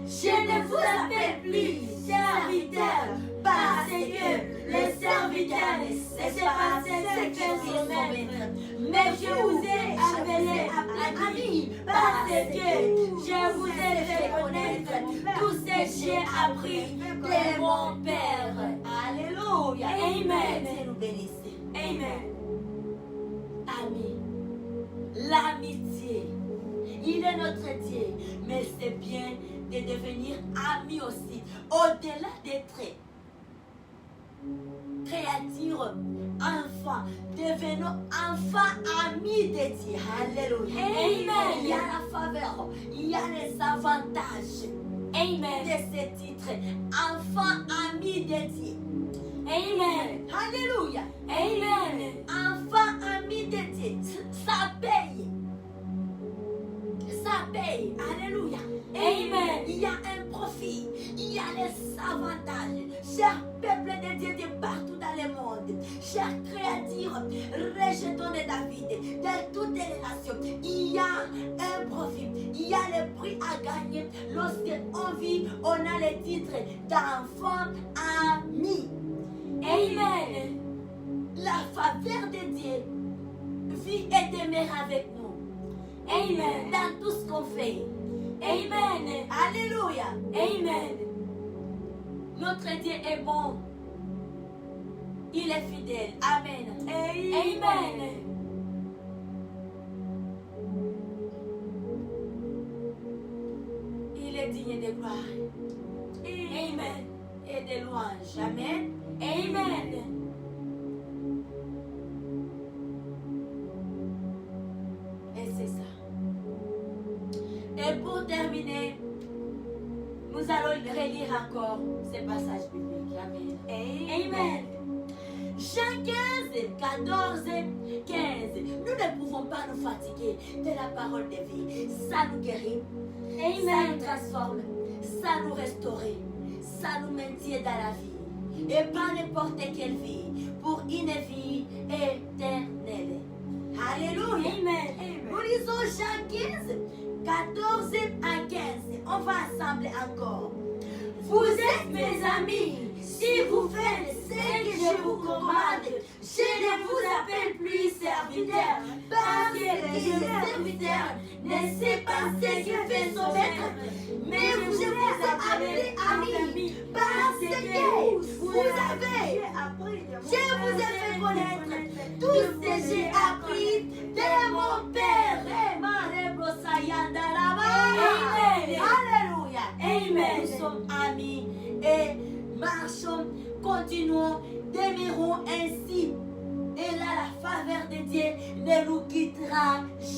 Je ne vous appelle plus serviteur parce que le serviteur ne sait pas ce que fait son maître. Mais je vous ai appelé ami parce que je vous ai fait connaître tout ce que j'ai appris de mon Père. Alléluia. Amen. Dieu nous bénisse. Amen. Ami, l'amitié, il est notre Dieu, mais c'est bien de devenir ami aussi, au-delà d'être créature, enfant, devenons enfants amis de Dieu. Alléluia. Amen. Il y a la faveur, il y a les avantages Amen. de ce titre, enfant ami de Dieu. Amen. Alléluia. Amen. Enfant ami de Dieu, ça paye. Ça paye. Alléluia. Amen. Il y a un profit. Il y a les avantages. Cher peuple de Dieu de partout dans le monde. Chers créatures dire, rejetons de David, de toutes les nations. Il y a un profit, il y a le prix à gagner. Lorsqu'on vit, on a les titres d'enfant ami. Amen. La faveur de Dieu vit et demeure avec nous. Amen. Dans tout ce qu'on fait. Amen. Alléluia. Amen. Notre Dieu est bon. Il est fidèle. Amen. Amen. Il est digne de gloire. Amen. Et de louange. Amen. Amen. Et c'est ça. Et pour terminer, nous allons relire encore ces passages bibliques. Amen. Amen. Jean 15, 14, 15. Nous ne pouvons pas nous fatiguer de la parole de vie. Ça nous guérit. Ça Amen. nous transforme. Ça nous restaure. Ça nous maintient dans la vie. Et pas n'importe quelle vie. Pour une vie éternelle. Alléluia. Amen. Nous lisons Jean 15, 14 à 15. On va ensemble encore. Vous êtes mes amis si vous faites ce que je vous commande. Je ne vous appelle plus serviteur parce que le serviteur ne sait pas ce que fait son maître. Mais je vous ai appelé ami parce que vous avez. Je vous ai fait connaître tout ce que j'ai appris de mon Père. Amen. Alléluia. Amen. Nous sommes amis et marchons, continuons, demeurons ainsi. Et là, la faveur de Dieu ne nous quittera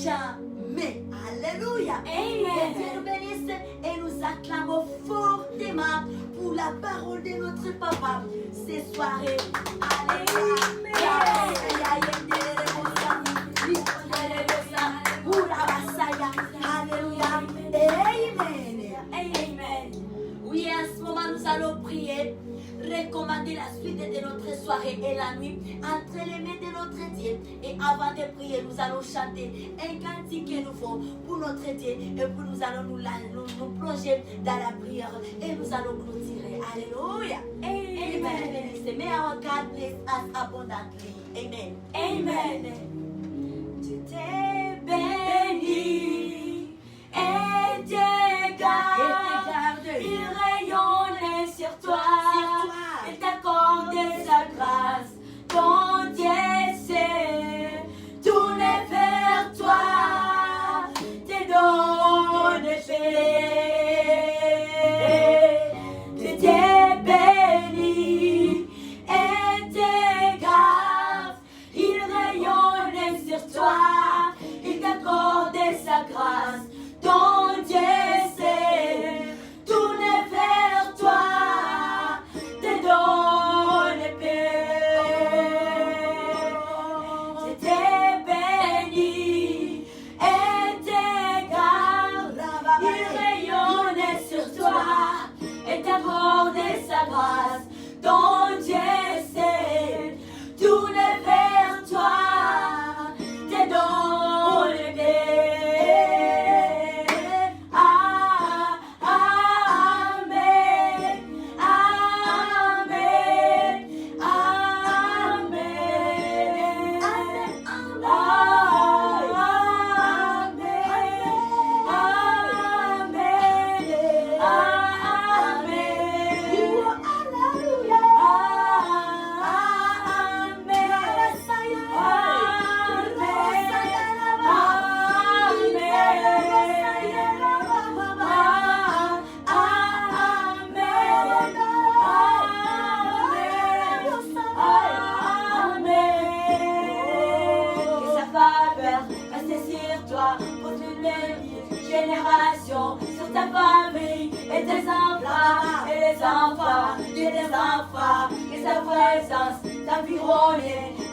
jamais. Alléluia. Amen. Que Dieu nous bénisse et nous acclamons fortement pour la parole de notre papa ce soir. Alléluia. Amen. Amen. Oui, à ce moment, nous allons prier, recommander la suite de notre soirée et la nuit entre les mains de notre Dieu. Et avant de prier, nous allons chanter un cantique nouveau pour notre Dieu. Et puis nous allons nous plonger dans la prière et nous allons clôturer. Alléluia. Amen. May our God bless us abundantly. Amen. Amen. Tu t'es béni et tes gardes, il rayonne sur toi, il t'accorde sa grâce, ton Dieu sait tourner vers toi, te donne paix. Tu t'es béni et tes gardes, il rayonne sur toi, il t'accorde sa grâce, ton Dieu sait tourner vers toi, te donne paix. Je t'ai béni et tes gardes, il rayonne sur toi et t'accorde sa grâce, ton Dieu sait tourner vers toi, te donne paix. Sur ta famille et tes enfants et les enfants et les enfants, que sa présence t'environne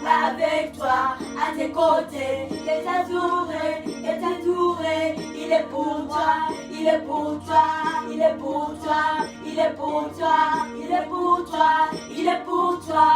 avec toi, à tes côtés, que t'entourer, il est pour toi, il est pour toi, il est pour toi, il est pour toi, il est pour toi, il est pour toi.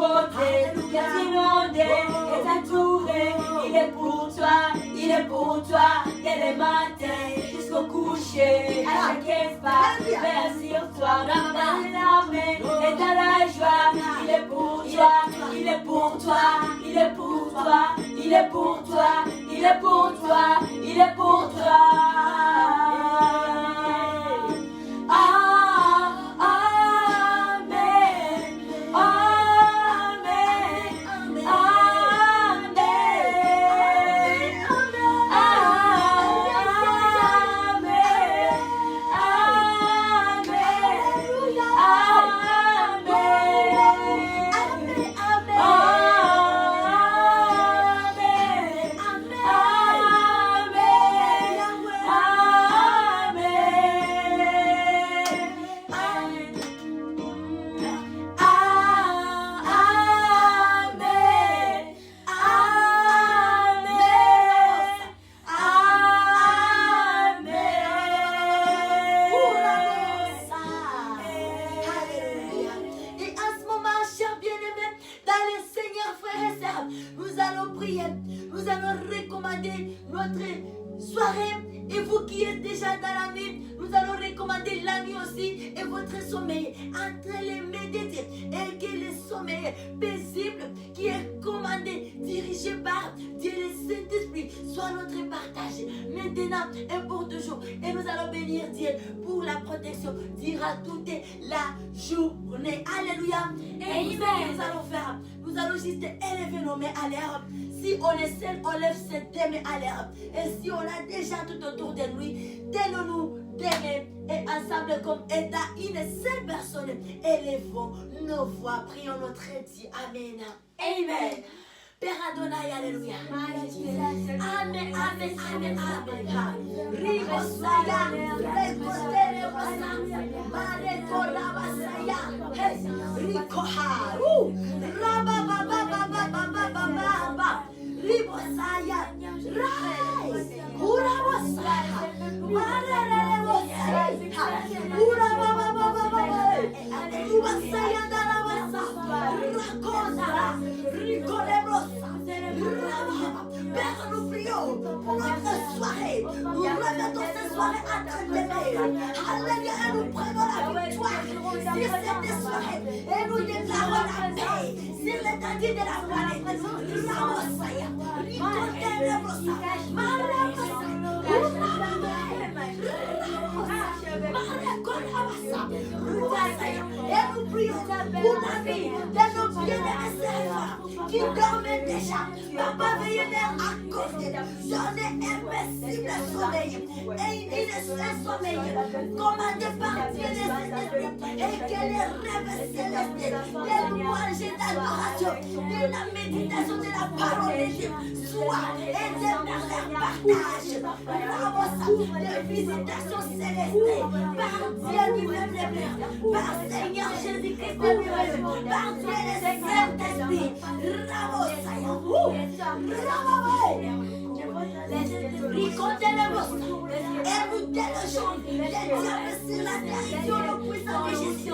côtés, il est inondé, est entouré. Il est pour toi, dès le matin jusqu'au coucher. À chaque espace, vers sur toi, dans l'armée et dans la joie. Il est pour toi, il est pour toi, il est pour toi, il est pour toi, il est pour toi, il est pour toi. Nous allons recommander notre soirée. Et vous qui êtes déjà dans la nuit, nous allons recommander la nuit aussi. Et votre sommeil, entre les méditer. Et que le sommeil paisible qui est commandé, dirigé par Dieu le Saint-Esprit, soit notre partage. Maintenant et pour toujours. Et nous allons bénir Dieu pour la protection. Dira toute la journée. Alléluia. Et nous allons faire. Nous allons juste élever nos mains à l'air. Si on est seul, on lève ses deux mains à l'air. Et si on a déjà tout autour de nous, tenons-nous des mains et ensemble comme étant une seule personne, élevons nos voix, prions notre Dieu. Amen. Amen. Père Adonai, alléluia. Amen, amen, amen, amen. Ribosaya, Rekotere Basaya, Mareko Rabasaya, Rikoha, Rabababababababababa, Ribosaya, Rai, Urabosaya, Marerebosaya, Urababababababa, Ribosaya Darabasa, Rakosa, Rikolebrosa, Père, nous prions pour notre soirée. Nous remettons cette soirée à ta main. Alléluia, et nous prenons la victoire sur cette soirée. Et nous déclarons la paix sur l'étendue de la planète. Ramosaya, Ricotelebrosa, Marabasa, et nous prions pour la vie de nos bien-aimés servants qui dorment déjà. Papa, veuillez leur accorder, donner un paisible sommeil et un sommeil commandé par Dieu les Saint-Esprit et que les rêves célestes, des louanges d'adoration, de la méditation de la parole de Dieu soient éternels leur partage. Des visitations célestes par Dieu lui-même le Père, par Seigneur Jésus-Christ le Père, par Dieu le Saint-Esprit. Et nous délogeons les diables sur la terre qui ont le puissant de Jésus.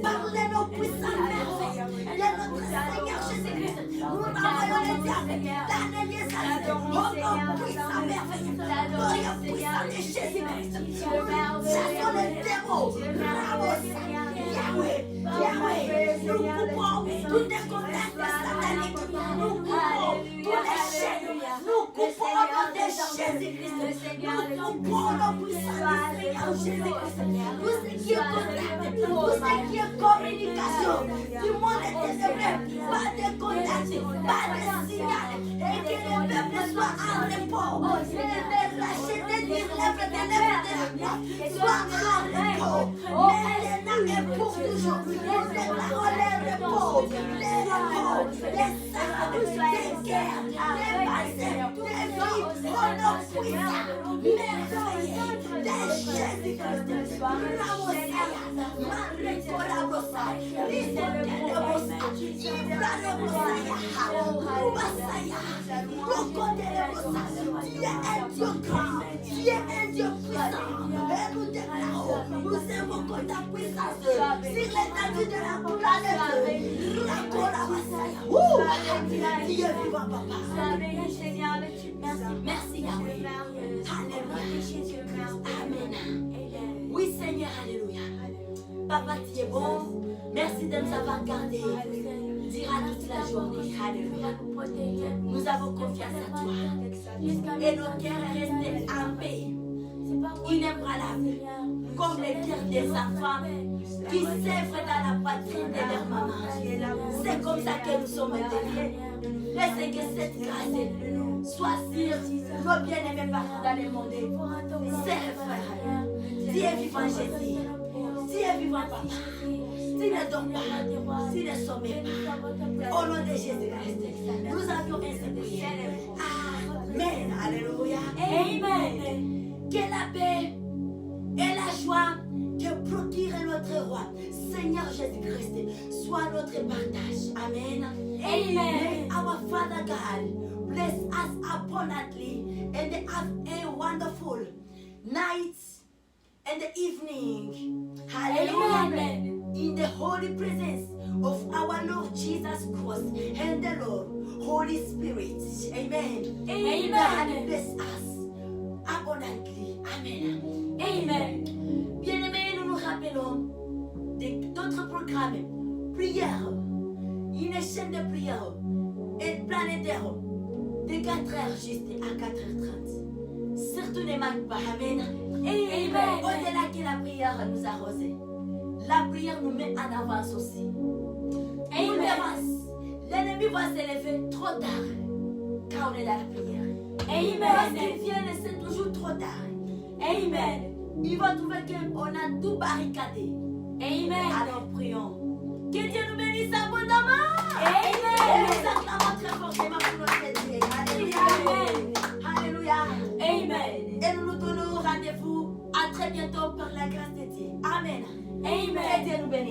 Parlez nos puissants merveilles de notre Seigneur Jésus-Christ. Nous envoyons les diables dans les lieux sacrés. Oh, nos puissants merveilles. Voyons puissant de Jésus-Christ. Chassons les démons. Yahweh, Yahweh, nous coupons tous les contacts sataniques. Nous coupons tous les chaînes. Nous coupons au nom de Jésus-Christ. Nous coupons le puissant du Seigneur Jésus-Christ. Tout ce qui est contact, tout ce qui est communication du monde est ténébreux. Pas de contact, pas de signal. Et que le peuple soit en repos. Les lâches des lèvres de la croix soient en repos. Maintenant et pour toujours. Nous déclarons les repos, les sables, les guerres, les passés, des vies, au nom puissant, merveilleux, de Jésus-Christ. Ramosaya, Marekorabosa, Risotelebosa, Ibrahimosaya, Rubasaya, Rokotelebosa. Dieu est un Dieu grand, Dieu est un Dieu puissant. Et nous déclarons, nous invoquons ta puissance sur l'étendue de la planète. Dieu vivant, papa. Sois béni, Seigneur, avec une merci. Merci, Yahweh. Alléluia. Jésus-Christ. Amen. Oui, Seigneur, alléluia. Papa, tu es bon. Merci de nous avoir gardés. Dira toute la journée. Alléluia. Nous avons confiance à toi. Et nos cœurs restent en paix. Inébranlables. Comme les cœurs des enfants qui s'effrient dans la poitrine de leur maman. C'est comme ça que nous sommes maintenant. Laissez que cette grâce soit sur nos bien-aimés partout dans le monde. C'est frère. Tu es vivant, Jésus. Tu es vivant, papa. Tu ne dors pas. Tu ne sommeilles pas. Au nom de Jésus-Christ, nous avions ainsi prié. Amen. Alléluia. Amen. Que la paix et la joie que procure notre roi, Seigneur Jésus-Christ, soit notre partage. Amen. Amen. Our Father God, bless us abundantly and have a wonderful night and evening. Hallelujah. Amen. In the holy presence of our Lord Jesus Christ and the Lord Holy Spirit. Amen. Amen. God bless us abundantly. Amen. Amen. Bien-aimés, nous nous rappelons d'autres programmes. Prière. Une chaîne de prière et planétaire de 4h juste à 4h30. Surtout ne manque pas. Amen. Amen. Au-delà que la prière nous arrose, la prière nous met en avance aussi. Amen. L'ennemi va se lever trop tard quand on est dans la prière. Amen. Parce qu'il vient laisser toujours trop tard. Amen. Il va trouver qu'on a tout barricadé. Amen. Alors prions. Que Dieu nous bénisse abondamment. Amen. Et nous acclamons très fortement pour notre Dieu. Alléluia. Alléluia. Amen. Et nous nous donnons rendez-vous à très bientôt par la grâce de Dieu. Amen. Amen. Que Dieu nous bénisse.